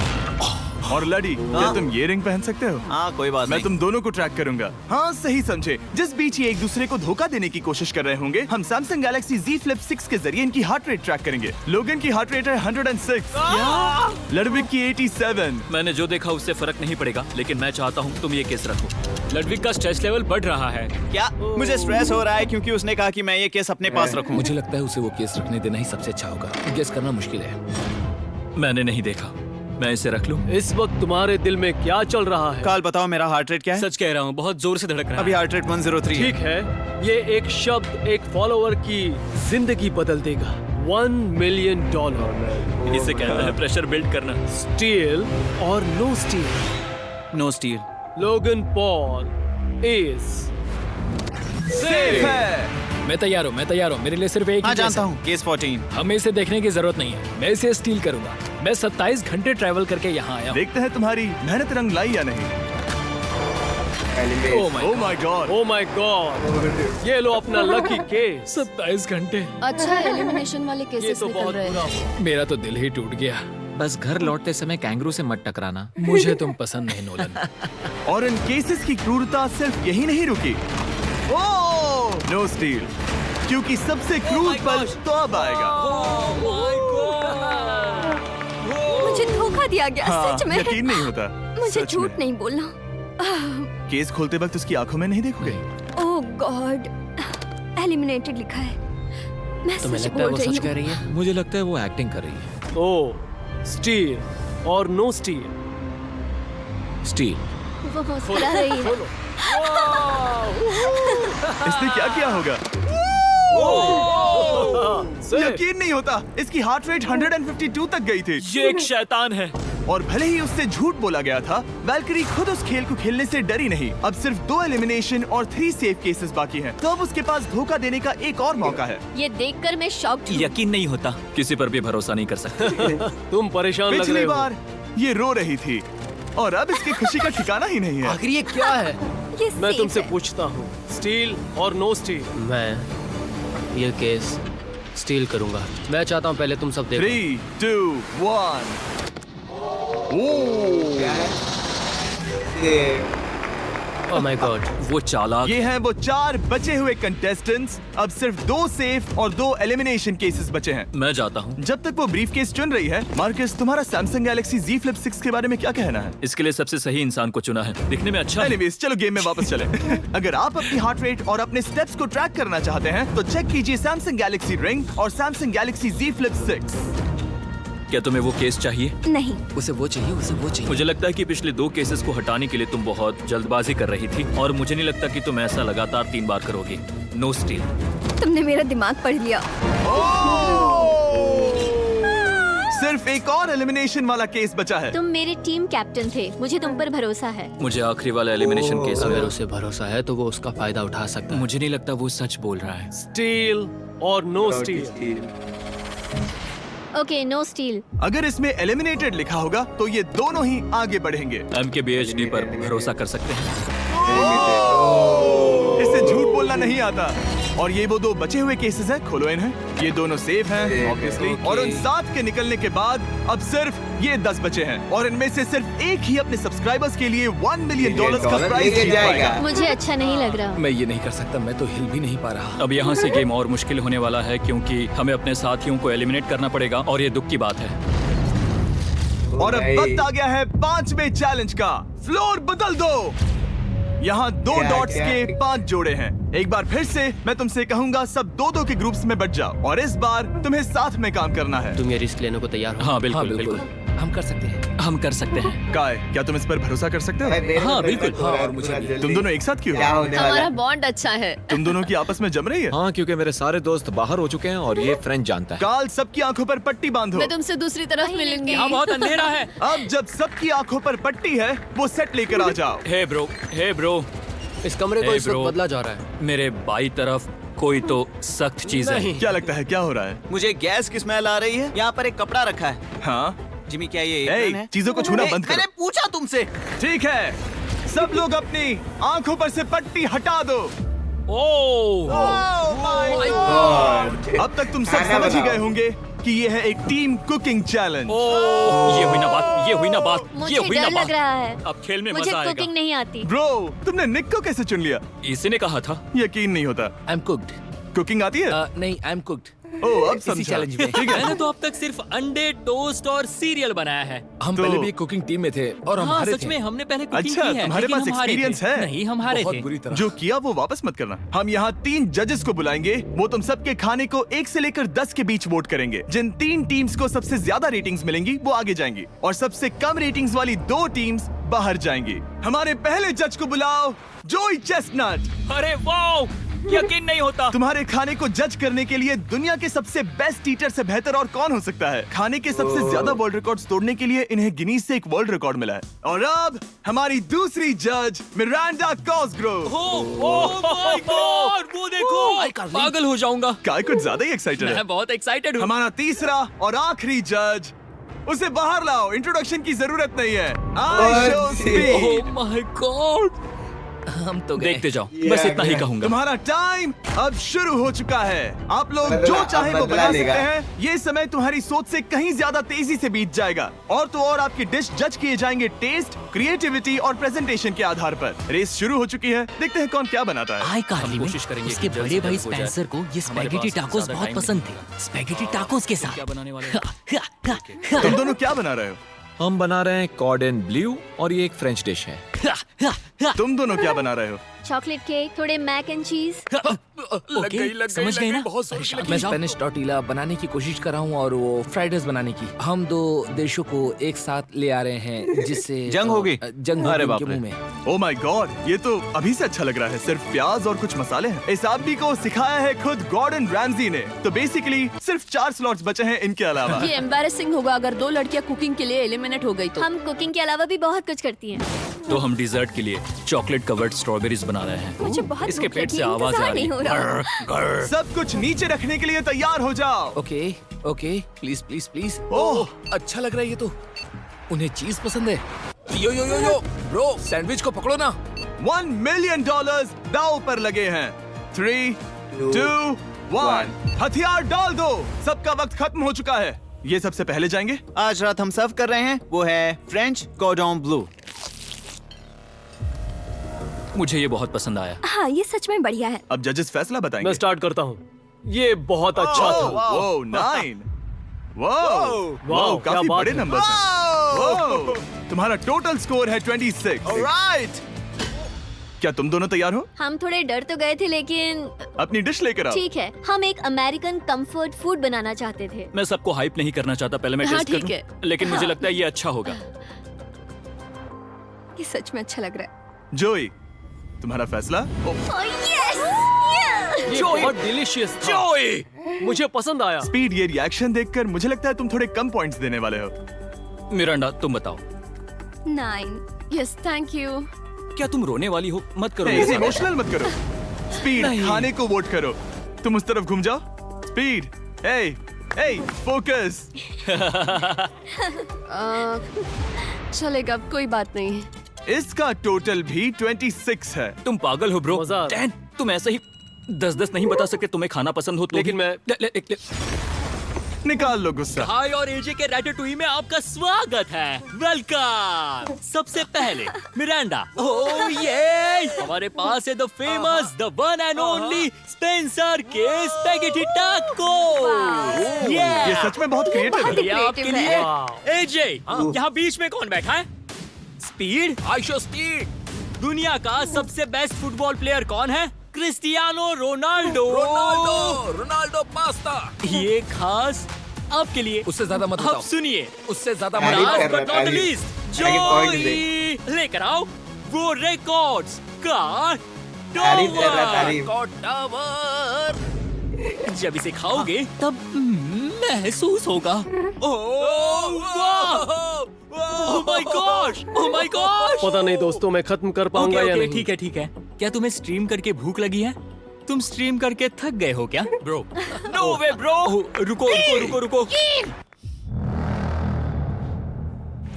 और लड़ी, क्या तुम ये रिंग पहन सकते हो? हाँ, कोई बात मैं नहीं। तुम दोनों को ट्रैक करूंगा। हाँ, सही समझे। जिस बीच ये एक दूसरे को धोखा देने की कोशिश कर रहे होंगे, हम सैमसंग गैलेक्सी Z Flip 6 के जरिए इनकी हार्ट रेट ट्रैक करेंगे। लोगन की हार्ट रेट है 106, लड़विक की 87। मैंने जो देखा उससे फर्क नहीं पड़ेगा, लेकिन मैं चाहता हूँ तुम ये केस रखो। लडविक का स्ट्रेस लेवल बढ़ रहा है। क्या मुझे स्ट्रेस हो रहा है क्योंकि उसने कहा कि मैं ये केस अपने पास रखूं? मुझे लगता है उसे वो केस रखने देना ही सबसे अच्छा होगा। गेस करना मुश्किल है। मैंने नहीं देखा, मैं इसे रख लूं? इस वक्त तुम्हारे दिल में क्या चल रहा है? काल बताओ मेरा हार्ट रेट क्या है? सच कह रहा हूँ, बहुत जोर से धड़क रहा अभी है। हार्ट रेट 103 ठीक है, ये एक शब्द एक फॉलोअर की जिंदगी बदल देगा। $1 मिलियन। इसे कहते हैं प्रेशर बिल्ड करना। स्टील और no steal. No steal. Logan Paul is safe है। मैं तैयार हूँ। मेरे लिए सिर्फ एक हाँ, ही केस जानता है। हूँ। केस 14। हमें इसे देखने की जरूरत नहीं है। मैं इसे स्टील करूंगा। मैं 27 घंटे ट्रैवल करके यहाँ आया हूँ। देखते हैं तुम्हारी मेहनत रंग लाई या नहीं। Oh my God. Oh my God. ये लो अपना लकी केस। 27 घंटे। अच्छा एलिमिनेशन वाले ये केसेस तो निकल बहुत रहे बुरा हैं। हुआ। मेरा तो दिल ही टूट गया। बस घर लौटते समय कैंगरू से मत टकराना। मुझे तुम पसंद नहीं नोलन। और इन केसेस की क्रूरता सिर्फ यही नहीं रुकी। ओह, नो स्टील, क्योंकि सबसे क्रूर पल तो अब आएगा। मुझे धोखा दिया गया, सच में। यकीन नहीं होता। मुझे सच झूठ में। नहीं बोलना। केस खोलते वक्त उसकी आंखों में नहीं देखोगे? ओह गॉड, एलिमिनेटेड लिखा है। मैं तुम्हें सच लगता है बोल वो रही सच कह हूँ। रही है? मुझे लगता है वो एक्टिंग कर रही है। ओ स्टील और नो स्टील। स्टील। वो मुस्कुरा रही है। इसने क्या किया होगा? यकीन नहीं होता, इसकी हार्ट रेट 152 तक गई थी। ये एक शैतान है। और भले ही उससे झूठ बोला गया था, वैल्करी खुद उस खेल को खेलने से डरी नहीं। अब सिर्फ 2 एलिमिनेशन और 3 सेफ केसेस बाकी हैं। तो अब उसके पास धोखा देने का एक और मौका है। ये देखकर मैं शॉक्ड हूँ। यकीन नहीं होता, किसी पर भी भरोसा नहीं कर सकते। तुम परेशान लग पिछली रहे हो। बार ये रो रही थी और अब इसकी खुशी का ठिकाना ही नहीं है। आखिर ये क्या है? ये मैं safe तुमसे है। पूछता हूँ, स्टील और नो स्टील? मैं ये केस स्टील करूंगा। मैं चाहता हूँ पहले तुम सब देखो। 3, 2, 1। क्या है ये? Oh my God. वो चालाक। ये हैं वो 4 बचे हुए कंटेस्टेंट्स। अब सिर्फ 2 सेफ और 2 एलिमिनेशन केसेस बचे हैं। मैं जाता हूँ। जब तक वो ब्रीफ केस चुन रही है, मार्कस तुम्हारा सैमसंग गैलेक्सी Z Flip 6 के बारे में क्या कहना है? इसके लिए सबसे सही इंसान को चुना है। दिखने में अच्छा है। एनीवेज, चलो गेम में वापस चले। अगर आप अपनी हार्ट रेट और अपने स्टेप्स को ट्रैक करना चाहते हैं तो चेक कीजिए सैमसंग गैलेक्सी रिंग और सैमसंग गैलेक्सी Z Flip 6। क्या तुम्हें वो केस चाहिए? नहीं। उसे वो चाहिए। मुझे लगता है कि पिछले 2 केसेस को हटाने के लिए तुम बहुत जल्दबाजी कर रही थी और मुझे नहीं लगता कि तुम ऐसा लगातार 3 बार करोगी। No steal. तुमने मेरा दिमाग पढ़ लिया। सिर्फ एक और एलिमिनेशन वाला केस बचा है। तुम मेरे टीम कैप्टन थे, मुझे तुम पर भरोसा है। मुझे आखिरी वाला एलिमिनेशन केस अगर में उसे भरोसा है तो वो उसका फायदा उठा सकता है। मुझे नहीं लगता वो सच बोल रहा है। स्टील और no steal. Okay, no steal. अगर इसमें एलिमिनेटेड लिखा होगा तो ये दोनों ही आगे बढ़ेंगे। MKBHD पर भरोसा कर सकते हैं। इसे झूठ बोलना नहीं आता। और ये वो 2 बचे हुए केसेस हैं, खोलो इन्हें। ये दोनों सेफ हैं ऑब्वियसली। और उन 7 के निकलने के बाद अब सिर्फ ये 10 बचे हैं और इनमें से सिर्फ एक ही अपने सब्सक्राइबर्स के लिए $1 मिलियन का प्राइज जीत पाएगा। मुझे अच्छा नहीं लग रहा। मैं ये नहीं कर सकता, मैं तो हिल भी नहीं पा रहा। अब यहाँ से गेम और मुश्किल होने वाला है क्योंकि हमें अपने साथियों को एलिमिनेट करना पड़ेगा और ये दुख की बात है। और अब वक्त आ गया है 5वें चैलेंज का। फ्लोर बदल दो। यहाँ 2 डॉट्स के 5 जोड़े हैं। एक बार फिर से मैं तुमसे कहूंगा सब 2-2 के ग्रुप्स में बट जाओ और इस बार तुम्हें साथ में काम करना है। तुम ये रिस्क लेने को तैयार हो? हाँ बिल्कुल। हम कर सकते हैं। हम कर सकते हैं। काय, क्या तुम इस पर भरोसा कर सकते हो? हाँ बिल्कुल। हाँ, और मुझे भी। तुम दोनों एक साथ क्यों क्या हो? होने वाला हमारा है? बॉन्ड अच्छा है। तुम दोनों की आपस में जम रही है? हाँ, क्योंकि मेरे सारे दोस्त बाहर हो चुके हैं और ये फ्रेंड जानता है। काल, सबकी आंखों पर पट्टी बांधो। मैं तुमसे दूसरी तरफ मिलूंगी। यहाँ बहुत अंधेरा है। अब जब सबकी आंखों पर पट्टी है वो सेट लेकर आ जाओ। Hey bro. इस कमरे को Hey, इस वक्त bro. बदला जा रहा है। मेरे बाई तरफ कोई तो सख्त चीज है। क्या लगता है क्या हो रहा है? मुझे गैस की स्मेल आ रही है। यहाँ पर एक कपड़ा रखा है। हाँ, जिमी, क्या ये ए, एप्रन है? चीजों को छूना बंद मैंने करो। पूछा तुमसे। ठीक है, सब लोग अपनी आंखों पर से पट्टी हटा दो। अब तक तुम सब समझ ही गए होंगे कि ये है एक टीम कुकिंग चैलेंज। ये हुई ना बात। मुझे डर लग रहा है। अब खेल में मुझे मजा आएगा। कुकिंग नहीं आती। ब्रो, तुमने निक को कैसे चुन लिया? इसी ने कहा था। यकीन नहीं होता। I am cooked. कुकिंग आती है? नहीं, आई एम कुक्ड। ओह, अब इसी समझा। चैलेंज में। ठीक है। मैंने तो अब तक सिर्फ अंडे, टोस्ट और सीरियल बनाया है। हम तो- पहले भी कुकिंग टीम में थे और हम हाँ हारे सच थे। में हमने पहले कुकिंग अच्छा, की है। तुम्हारे लेकिन पास हम हारे experience थे। है? नहीं, हम हारे बहुत थे। बुरी तरह। जो किया वो वापस मत करना। हम यहाँ 3 जजेस को बुलाएंगे। वो तुम सबके खाने को 1 से लेकर 10 के बीच वोट करेंगे। जिन 3 टीम्स को सबसे ज्यादा रेटिंग्स मिलेंगी वो आगे जाएंगी और सबसे कम रेटिंग्स वाली 2 टीम्स बाहर जाएंगी। हमारे पहले जज को बुलाओ, जोई चेस्टनट। अरे वाओ, यकीन नहीं होता। तुम्हारे खाने को जज करने के लिए दुनिया के सबसे बेस्ट टीचर से बेहतर और कौन हो सकता है? खाने के सबसे ज्यादा वर्ल्ड रिकॉर्ड्स तोड़ने के लिए इन्हें गिनीज से एक वर्ल्ड रिकॉर्ड मिला है। और अब हमारी दूसरी जज मिरांडा कॉसग्रोव। ओह माय गॉड, वो देखो। पागल हो जाऊंगा। काय कुछ ज्यादा ही एक्साइटेड है। मैं बहुत एक्साइटेड हूँ। हमारा तीसरा और आखिरी जज, उसे बाहर लाओ। इंट्रोडक्शन की जरूरत नहीं है। I shall speak। Oh my God. हम तो गए। देखते जाओ। बस इतना ही कहूंगा। तुम्हारा टाइम अब शुरू हो चुका है। आप लोग जो चाहे वो बना सकते हैं। ये समय तुम्हारी सोच से कहीं ज्यादा तेजी से बीत जाएगा। और तो और आपकी डिश जज किए जाएंगे टेस्ट, क्रिएटिविटी और प्रेजेंटेशन के आधार पर। रेस शुरू हो चुकी है। देखते हैं कौन क्या बनाता है। हाय कार्ली, हम कोशिश करेंगे उसके कि बड़े जल्द भाई से जल्द हो जाए। स्पेंसर को ये हमारे स्पैगेटी पास टाकोस ज्यादा बहुत टाइम पसंद नहीं थे। स्पैगेटी टाकोस के साथ क्या बनाने वाले हो? तुम दोनों क्या बना रहे हो? हम बना रहे हैं कॉर्डन ब्लू और ये एक फ्रेंच डिश है। तुम दोनों क्या बना रहे हो? चॉकलेट केक, थोड़े मैक एंड चीज। समझ गए ना? मैं स्पेनिश टॉर्टिला बनाने की कोशिश कर रहा हूँ और वो फ्राइड राइस बनाने की। हम 2 देशों को एक साथ ले आ रहे हैं जिससे जंग होगी। जंग अरे होगी बाप उनके रे। मुंह में। ओह माय गॉड, ये तो अभी से अच्छा लग रहा है। सिर्फ प्याज और कुछ मसाले हैं। इस आदमी को सिखाया है खुद गॉर्डन रैमजी ने। तो बेसिकली सिर्फ 4 स्लॉट्स बचे हैं इनके अलावा। ये एम्बैरेसिंग होगा अगर 2 लड़कियां कुकिंग के लिए एलिमिनेट हो गई तो। हम कुकिंग के अलावा भी बहुत कुछ करती हैं। तो हम डिजर्ट के लिए चॉकलेट कवर्ड स्ट्रॉबेरीज बना रहे हैं। मुझे बहुत इसके भूख पेट से लगी, आवाज आ इंतजार रही नहीं हो रहा। है। सब कुछ नीचे रखने के लिए तैयार हो जाओ। Okay okay, please please please. Oh, अच्छा लग रहा है ये तो। उन्हें चीज पसंद है। यो यो यो यो ब्रो, सैंडविच को पकड़ो ना। $1 मिलियन दांव पर लगे हैं। 3, 2, 1 हथियार डाल दो। सबका वक्त खत्म हो चुका है। ये सबसे पहले जाएंगे। आज रात हम सर्व कर रहे हैं वो है फ्रेंच कॉर्डन ब्लू। मुझे ये बहुत पसंद आया। हाँ, ये सच में बढ़िया है। अब जजेस फैसला बताएंगे। मैं स्टार्ट करता हूँ। ये बहुत अच्छा था। वो 9 वाओ, काफी क्या बात बड़े है। नंबर्स हैं। वाओ, तुम्हारा टोटल स्कोर है 26। ऑलराइट, क्या तुम दोनों तैयार हो? हम थोड़े डर तो गए थे, लेकिन अपनी डिश लेकर आओ। ठीक है। हम एक अमेरिकन कंफर्ट फूड बनाना चाहते थे। मैं सबको हाइप नहीं करना चाहता, पहले मैं हाँ, टेस्ट ठीक करूं। है। लेकिन मुझे लगता है ये अच्छा होगा। ये सच में अच्छा लग रहा है। जोई, तुम्हारा फैसला? ये बहुत डिलीशियस था। मुझे पसंद आया। स्पीड, ये रिएक्शन देखकर मुझे लगता है तुम थोड़े कम पॉइंट्स देने वाले हो। मिरांडा, तुम बताओ। 9। Yes, thank you. क्या तुम रोने वाली हो? मत करो। ऐसे इमोशनल मत करो। स्पीड, नहीं। खाने को वोट करो। तुम उस तरफ घूम जाओ। Speed, focus. चलेगा, कोई बात नहीं। इसका टोटल भी 26 है। तुम पागल हो ब्रो। मजा आ रहा है। 10, तुम ऐसे ही 10 नहीं बता सकते तुम्हें खाना पसंद हो तो लेकिन भी- मैं- निकाल लो गुस्सा। हाय और एजे के रैटाटूई में आपका स्वागत है। वेलकम। सबसे पहले मिरांडा। ओह ये हमारे पास है the famous, the one and only Spencer के स्पैगेटी टाको। ये सच में बहुत क्रिएटिव है। ये आपके creative लिए। है। एजे, यहाँ बीच में कौन बैठा है? स्पीड। ISEER speed. दुनिया का सबसे बेस्ट फुटबॉल प्लेयर कौन है? Cristiano Ronaldo. Ronaldo pasta. ये खास आपके लिए। उससे ज्यादा मत अब बताओ। सुनिए, उससे ज्यादा तारीफ मत कर Last but रहा है, not तारीफ। least, आगे point जोई लेकर आओ वो रिकॉर्ड्स का तारीफ कर रहा है, टॉवर। तारीफ। जब इसे खाओगे तब महसूस होगा। Oh my gosh, oh my gosh. पता नहीं दोस्तों, मैं खत्म कर पाऊंगा या नहीं। ठीक है ठीक है। क्या तुम्हें स्ट्रीम करके भूख लगी है? तुम स्ट्रीम करके थक गए हो क्या ब्रो? No way bro. रुको रुको रुको रुको।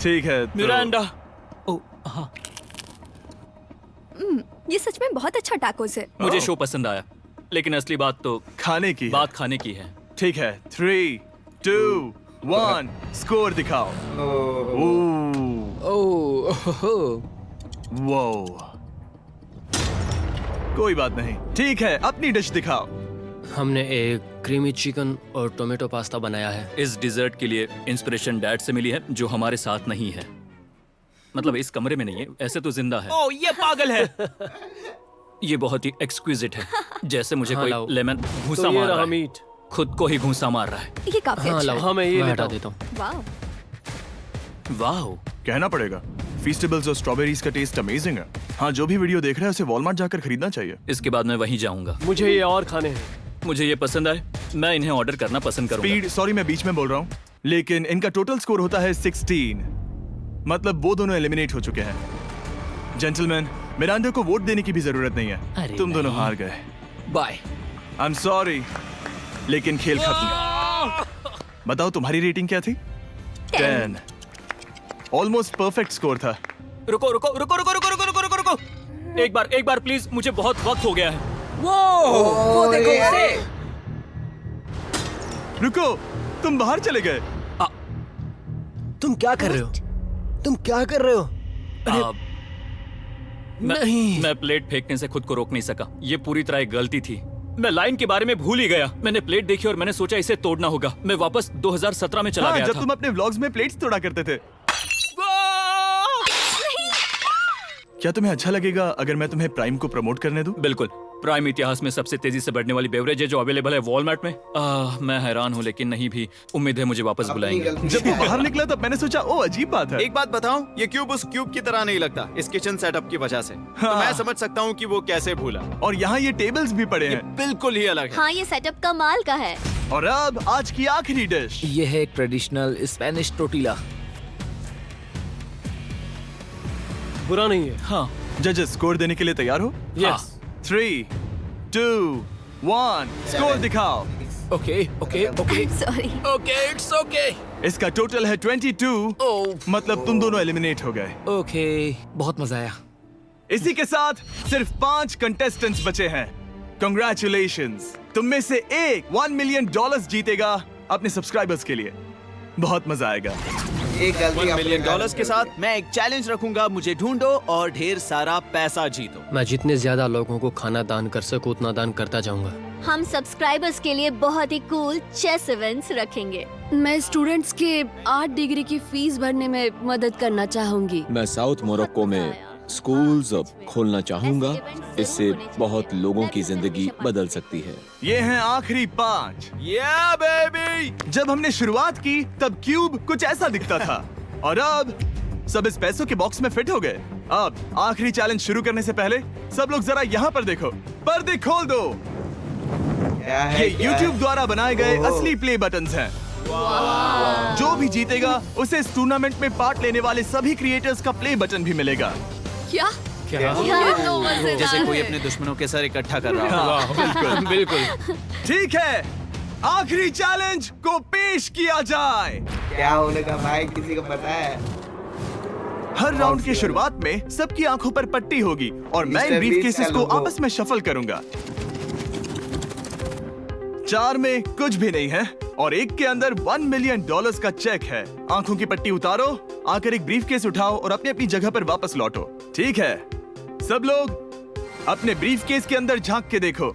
ठीक है तो- मिरांडा। ओह हाँ, ये सच में बहुत अच्छा टाकोस है। मुझे शो पसंद आया, लेकिन असली बात तो खाने की है। बात खाने की है। ठीक है, 3, 2, 1 स्कोर दिखाओ। वो कोई बात नहीं। ठीक है, अपनी डिश दिखाओ। हमने एक क्रीमी चिकन और टोमेटो पास्ता बनाया है। इस डिजर्ट के लिए इंस्पिरेशन डैड से मिली है, जो हमारे साथ नहीं है। मतलब इस कमरे में नहीं है, ऐसे तो जिंदा है। ओह ये पागल है। ये बहुत ही एक्सक्विजिट है, जैसे मुझे हाँ, कोई लाओ। लेमन घूंसा तो ये मार रहा रहा है। मीट। खुद को ही घूंसा मार रहा है। ये काफी हाँ अच्छा लाओ। है। हाँ, मैं ये हटा लेता देता हूँ। वाह। वाह, कहना पड़ेगा, फीस्टेबल्स और स्ट्रॉबेरीज का टेस्ट अमेजिंग है। हाँ, जो भी वीडियो देख रहा है उसे वॉलमार्ट जाकर खरीदना चाहिए। इसके बाद मैं वहीं जाऊंगा। मुझे ये और खाने हैं। मुझे ये पसंद आए, मैं इन्हें ऑर्डर करना पसंद करूंगा। स्पीड, सॉरी मैं बीच में बोल रहा हूँ, लेकिन इनका टोटल स्कोर होता है 16। मतलब वो दोनों एलिमिनेट हो चुके हैं। जेंटलमैन, मिरांडा को वोट देने की भी जरूरत नहीं है। अरे तुम दोनों हार गए। बाय। आई एम सॉरी, लेकिन खेल खत्म। बताओ तुम्हारी रेटिंग क्या थी? 10। ऑलमोस्ट परफेक्ट स्कोर था। रुको रुको रुको रुको रुको रुको रुको रुको रुको एक बार प्लीज, मुझे बहुत वक्त हो गया है। वो देखो उसे। रुको, तुम बाहर चले गए। तुम क्या कर रहे हो? तुम क्या कर रहे हो? मैं प्लेट फेंकने से खुद को रोक नहीं सका। ये पूरी तरह एक गलती थी। मैं लाइन के बारे में भूल ही गया। मैंने प्लेट देखी और मैंने सोचा इसे तोड़ना होगा। मैं वापस 2017 में चला हाँ, गया जब था। तुम अपने व्लॉग्स में प्लेट्स तोड़ा करते थे। क्या तुम्हें अच्छा लगेगा अगर मैं तुम्हें प्राइम को प्रमोट करने दूं? बिल्कुल। प्राइम इतिहास में सबसे तेजी से बढ़ने वाली बेवरेज है जो अवेलेबल है वॉलमार्ट में। मैं हैरान हूँ, लेकिन नहीं भी। उम्मीद है मुझे वापस बुलाएंगे। जब तू बाहर निकला तब मैंने सोचा ओ अजीब बात है। एक बात बताऊं, ये क्यूब उस क्यूब की तरह नहीं लगता इस किचन सेटअप की वजह से। तो हाँ। मैं समझ सकता हूँ कि वो कैसे भूला। और यहाँ ये टेबल्स भी पड़े ये हैं। बिल्कुल ही अलग है। हाँ, ये सेटअप कमाल का है। और अब आज की आखिरी डिश। ये है एक ट्रेडिशनल स्पेनिश टोटीला। बुरा नहीं है। हाँ, जजेस स्कोर देने के लिए तैयार हो? यस। 3, 2, 1 स्कोर दिखाओ। Okay okay okay sorry. Okay, it's okay. इसका टोटल है 22। ओह मतलब तुम दोनों एलिमिनेट हो गए। ओके, बहुत मजा आया। इसी के साथ सिर्फ 5 कंटेस्टेंट्स बचे हैं। Congratulations! तुम में से एक $1 मिलियन जीतेगा अपने सब्सक्राइबर्स के लिए। बहुत मजा आएगा। एक गलती $1 मिलियन के साथ मैं एक चैलेंज रखूंगा, मुझे ढूंढो और ढेर सारा पैसा जीतो। मैं जितने ज्यादा लोगों को खाना दान कर सकूं उतना दान करता जाऊंगा। हम सब्सक्राइबर्स के लिए बहुत ही कूल चेस इवेंट्स रखेंगे। मैं स्टूडेंट्स के 8 डिग्री की फीस भरने में मदद करना चाहूंगी। मैं साउथ मोरक्को में स्कूल्स खोलना चाहूंगा। इससे बहुत लोगों की जिंदगी बदल सकती है। ये हैं आखिरी 5। Yeah, baby! जब हमने शुरुआत की तब क्यूब कुछ ऐसा दिखता था और अब सब इस पैसों के बॉक्स में फिट हो गए। अब आखिरी चैलेंज शुरू करने से पहले सब लोग जरा यहाँ पर देखो। पर्दे खोल दो। क्या है, ये क्या YouTube है? द्वारा बनाए गए ओह। असली प्ले बटन्स हैं। जो भी जीतेगा उसे इस टूर्नामेंट में पार्ट लेने वाले सभी क्रिएटर्स का प्ले बटन भी मिलेगा। क्या? क्या? ये तो मजेदार जैसे कोई है। अपने दुश्मनों के सर इकट्ठा कर रहा हो। बिल्कुल। ठीक है, आखिरी चैलेंज को पेश किया जाए। क्या होने का भाई, किसी को पता है? हर राउंड की शुरुआत में सबकी आंखों पर पट्टी होगी और मैं इन Mr. ब्रीफ Beast केसेस का को logo। आपस में शफल करूंगा। 4 में कुछ भी नहीं है और एक के अंदर $1 मिलियन का चेक है। आंखों की पट्टी उतारो, आकर एक ब्रीफ केस उठाओ और अपनी अपनी जगह पर वापस लौटो। ठीक है, सब लोग अपने ब्रीफ केस के अंदर झांक के देखो।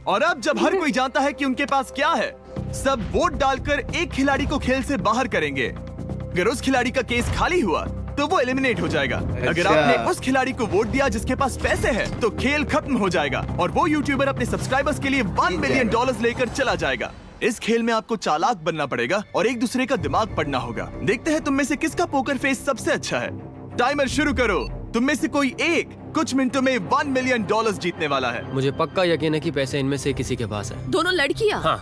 और अब जब हर कोई जानता है कि उनके पास क्या है, सब वोट डालकर एक खिलाड़ी को खेल से बाहर करेंगे। अगर उस खिलाड़ी का केस खाली हुआ तो वो एलिमिनेट हो जाएगा। अगर अच्छा। आपने उस खिलाड़ी को वोट दिया जिसके पास पैसे हैं, तो खेल खत्म हो जाएगा और वो यूट्यूबर अपने सब्सक्राइबर्स के लिए $1 मिलियन लेकर चला जाएगा। इस खेल में आपको चालाक बनना पड़ेगा और एक दूसरे का दिमाग पढ़ना होगा। देखते हैं तुम में से किसका पोकर फेस सबसे अच्छा है। टाइमर शुरू करो। तुम में से कोई एक कुछ मिनटों में $1 मिलियन जीतने वाला है। मुझे पक्का यकीन है कि पैसे इनमें से किसी के पास है। दोनों लड़कियाँ? हाँ,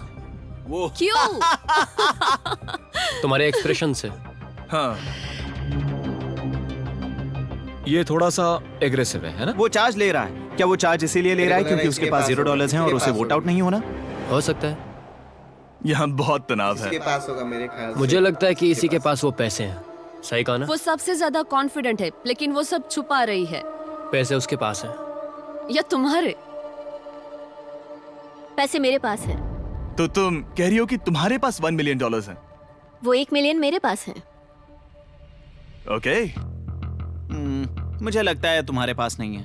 वो क्यों? तुम्हारे एक्सप्रेशन से। हाँ, ये थोड़ा सा एग्रेसिव है ना? वो चार्ज ले रहा है। क्या वो चार्ज इसीलिए ले रहा है क्योंकि उसके पास $0 हैं और उसे वोट आउट नहीं होना? हो सकता है। यहाँ बहुत तनाव इसके है। पास होगा मेरे ख्याल से। मुझे लगता है कि इसी के पास वो पैसे हैं। सही कहा ना? वो सबसे ज्यादा कॉन्फिडेंट है, लेकिन वो सब छुपा रही है। पैसे उसके पास हैं। या तुम्हारे? पैसे मेरे पास है। तो तुम कह रही हो कि तुम्हारे पास $1 मिलियन है? वो 1 मिलियन मेरे पास है। ओके। मुझे लगता है तुम्हारे पास नहीं है,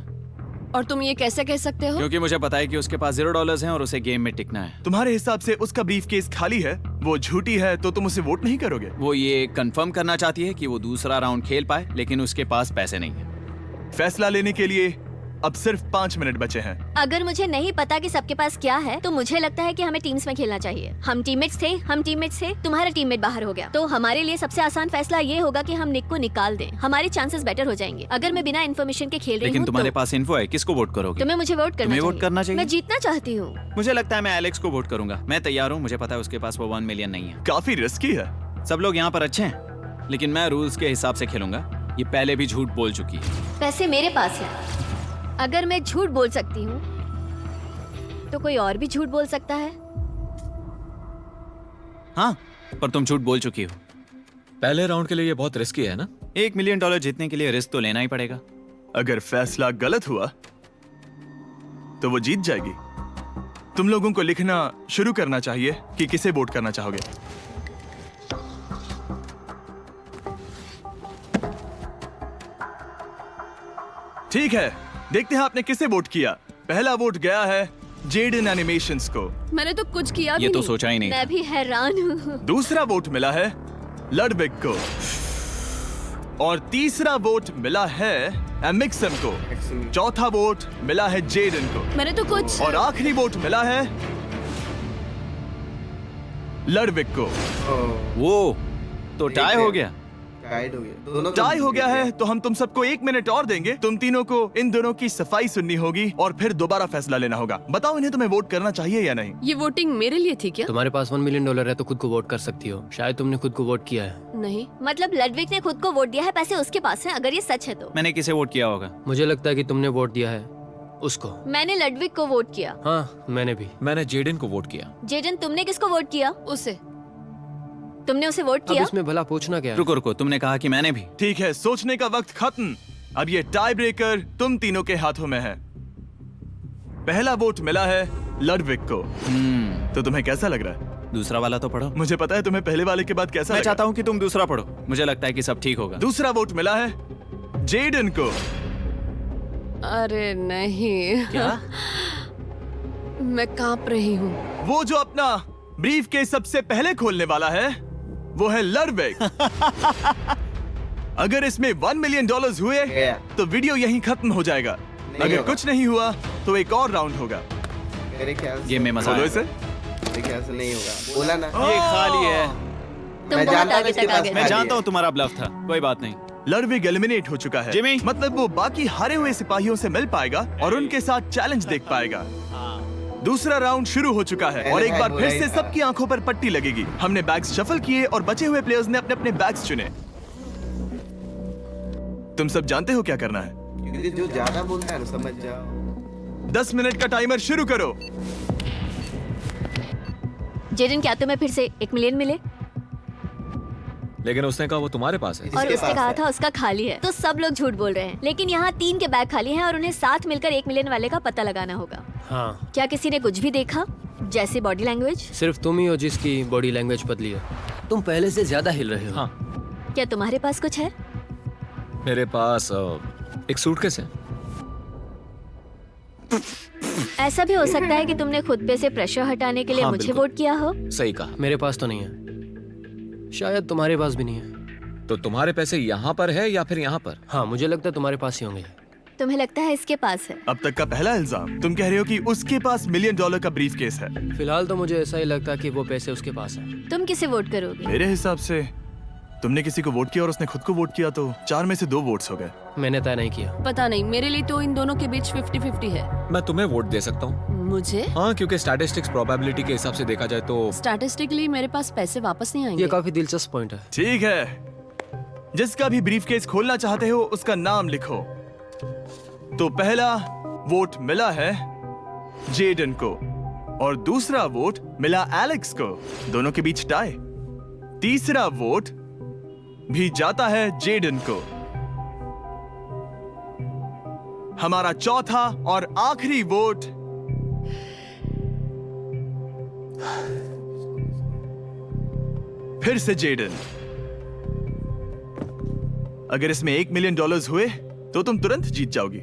और तुम ये कैसे कह सकते हो? क्योंकि मुझे पता है कि उसके पास $0 हैं और उसे गेम में टिकना है। तुम्हारे हिसाब से उसका ब्रीफ केस खाली है, वो झूठी है, तो तुम उसे वोट नहीं करोगे? वो ये कंफर्म करना चाहती है कि वो दूसरा राउंड खेल पाए, लेकिन उसके पास पैसे नहीं है। फैसला लेने के लिए अब सिर्फ 5 मिनट बचे हैं। अगर मुझे नहीं पता कि सबके पास क्या है, तो मुझे लगता है कि हमें टीम्स में खेलना चाहिए। हम टीममेट्स थे, तुम्हारा टीममेट बाहर हो गया, तो हमारे लिए सबसे आसान फैसला ये होगा कि हम निक को निकाल दें। हमारे चांसेस बेटर हो जाएंगे। अगर मैं बिना इन्फॉर्मेशन के खेल रही लेकिन हूँ तुम्हारे तो पास इन्फो है, किसको वोट करोगे? तुम्हें मुझे वोट करना तुम्हें वोट चाहिए। करना चाहिए? मैं जीतना चाहती हूँ। मुझे लगता है मैं एलेक्स को वोट करूंगा। मैं तैयार हूँ। मुझे पता है उसके पास वो 1 मिलियन नहीं है। काफी रिस्की है। सब लोग यहाँ पर अच्छे हैं, लेकिन मैं रूल्स के हिसाब से खेलूंगा। ये पहले भी झूठ बोल चुकी है। पैसे मेरे पास है। अगर मैं झूठ बोल सकती हूँ, तो कोई और भी झूठ बोल सकता है। हाँ, पर तुम झूठ बोल चुकी हो। पहले राउंड के लिए ये बहुत रिस्की है ना? $1 मिलियन जीतने के लिए रिस्क तो लेना ही पड़ेगा। अगर फैसला गलत हुआ तो वो जीत जाएगी। तुम लोगों को लिखना शुरू करना चाहिए कि किसे वोट करना चाहोगे। ठीक है, देखते हैं आपने किसे वोट किया। पहला वोट गया है जेडन एनिमेशंस को। मैंने तो कुछ किया भी ये तो नहीं। सोचा ही नहीं। मैं भी हैरान हूँ। दूसरा वोट मिला है लडविक को और तीसरा वोट मिला है एमिक्सम को। चौथा वोट मिला है जेडन को मैंने तो कुछ। और आखिरी वोट मिला है लडविक को। वो तो टाई हो गया। टाइड हो गया, दोनों को टाई हो गया है, तो हम तुम सबको 1 मिनट और देंगे। तुम तीनों को इन दोनों की सफाई सुननी होगी और फिर दोबारा फैसला लेना होगा। बताओ इन्हें तुम्हें वोट करना चाहिए या नहीं। ये वोटिंग मेरे लिए थी क्या? तुम्हारे पास $1 मिलियन है तो खुद को वोट कर सकती हो। शायद तुमने खुद को वोट किया है। नहीं। मतलब लडविक ने खुद को वोट दिया है, पैसे उसके पास हैं। अगर ये सच है तो मैंने किसे वोट किया होगा? मुझे लगता है कि तुमने वोट दिया है उसको। मैंने लडविक को वोट किया। हाँ, मैंने भी। मैंने जेडन को वोट किया। जेडन, तुमने किसको वोट किया? उसे। तुमने उसे वोट अब किया? इसमें भला पूछना क्या है? रुको रुको, तुमने कहा कि मैंने भी। ठीक है, सोचने का वक्त खत्म। अब ये टाई ब्रेकर तुम तीनों के हाथों में है। पहला वोट मिला है लडविक को। तो तुम्हें कैसा लग रहा है? दूसरा वाला तो पढ़ो। मुझे पता है तुम्हें पहले वाले के बाद कैसा मैं लगा। चाहता हूँ कि तुम दूसरा पढ़ो, मुझे लगता है कि सब ठीक होगा। दूसरा वोट मिला है जेडन को। अरे नहीं। क्या? मैं कांप रही हूँ। वो जो अपना ब्रीफ केस सबसे पहले खोलने वाला है वो है लडविक। अगर इसमें $1 मिलियन हुए तो वीडियो यहीं खत्म हो जाएगा। अगर कुछ नहीं हुआ तो एक और राउंड होगा। मेरे ख्याल से गेम में मजा खोलो आया। इसे। मेरे ख्याल से नहीं होगा। बोला ना। ये खाली है। तुम मैं बहुत जानता आगे था इसके तक आ पास गए। मैं खाली जानता है। हूँ तुम्हारा ब्लफ था, कोई बात नहीं। लडविक एलिमिनेट हो चुका है। जिमी। मतलब वो बाकी हारे हुए सिपाहियों से मिल पाएगा और उनके साथ चैलेंज देख पाएगा। दूसरा राउंड शुरू हो चुका है और एक बार फिर से सबकी आंखों पर पट्टी लगेगी। हमने बैग्स शफल किए और बचे हुए प्लेयर्स ने अपने अपने बैग्स चुने। तुम सब जानते हो क्या करना है? क्योंकि जो ज्यादा बोलता है ना समझ जाओ। 10 मिनट का टाइमर शुरू करो। जेडन, क्या तुम्हें फिर से 1 मिलियन मिले? लेकिन उसने कहा वो तुम्हारे पास है। और इसके उसने पास कहा है। था उसका खाली है। तो सब लोग झूठ बोल रहे हैं, लेकिन यहाँ 3 के बैग खाली हैं और उन्हें साथ मिलकर 1 मिलियन वाले का पता लगाना होगा। हाँ, क्या किसी ने कुछ भी देखा, जैसे बॉडी लैंग्वेज? सिर्फ तुम ही हो जिसकी बॉडी लैंग्वेज बदली है। तुम पहले से ज्यादा हिल रहे हो। हाँ, क्या तुम्हारे पास कुछ है? मेरे पास एक सूटकेस है। ऐसा भी हो सकता है कि तुमने खुद पे से प्रेशर हटाने के लिए हाँ, मुझे बिल्कुल। वोट किया हो। सही कहा। मेरे पास तो नहीं है, शायद तुम्हारे पास भी नहीं है। तो तुम्हारे पैसे यहाँ पर है या फिर यहाँ पर? हाँ, मुझे लगता है तुम्हारे पास ही होंगे। तुम्हें लगता है इसके पास है? अब तक का पहला इल्जाम। तुम कह रहे हो कि उसके पास $1 मिलियन का ब्रीफ केस है। फिलहाल तो मुझे ऐसा ही लगता है कि वो पैसे उसके पास है। तुम किसे वोट करोगे? मेरे हिसाब से तुमने किसी को वोट किया और उसने खुद को वोट किया तो 4 में से 2 वोट्स हो गए। मैंने तय नहीं किया। पता नहीं, मेरे लिए तो इन दोनों के बीच 50-50 है। मैं तुम्हें वोट दे सकता हूँ। मुझे? हाँ, क्योंकि स्टैटिस्टिक्स प्रोबेबिलिटी के हिसाब से देखा जाए तो स्टैटिस्टिकली मेरे पास पैसे वापस नहीं आएंगे। ये काफी दिलचस्प पॉइंट है। ठीक है, जिसका भी ब्रीफ केस खोलना चाहते हो उसका नाम लिखो। तो पहला वोट मिला है जेडन को और दूसरा वोट मिला एलेक्स को। दोनों के बीच टाई। तीसरा वोट भी जाता है जेडन को। हमारा चौथा और आखिरी वोट फिर से जेडन। अगर इसमें $1 मिलियन हुए तो तुम तुरंत जीत जाओगी।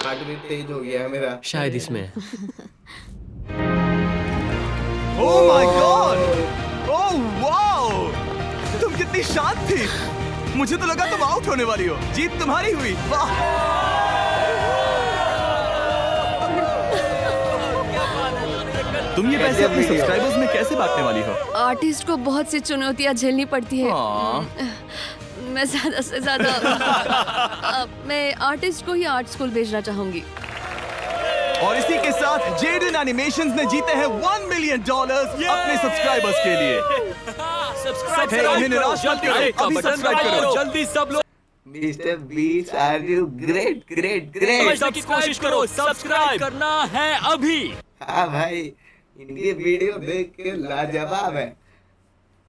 हार्ट बीट तेज हो गया है मेरा। शायद इसमें है। Oh my God! Oh wow! तुम कितनी शांत थी। मुझे तो लगा तुम आउट होने वाली हो। जीत तुम्हारी हुई। वाह! तुम ये पैसे अपने सब्सक्राइबर्स में कैसे बांटने वाली हो? आर्टिस्ट को बहुत सी चुनौतियाँ झेलनी पड़ती है। मैं ज्यादा से ज्यादा मैं आर्टिस्ट को ही आर्ट स्कूल भेजना चाहूंगी। और इसी के साथ जेडन एनिमेशंस ने जीते हैं $1 मिलियन अपने सब्सक्राइबर्स के लिए। सब्सक्राइब उन्हें निराश मत करो, अभी सब्सक्राइब करो। जल्दी सब लोग मिस्टर बीट्स are you great great great. समझने की कोशिश करो। सब्सक्राइब करना है अभी। हाँ भाई, इनकी वीडियो देख के लाजवाब है।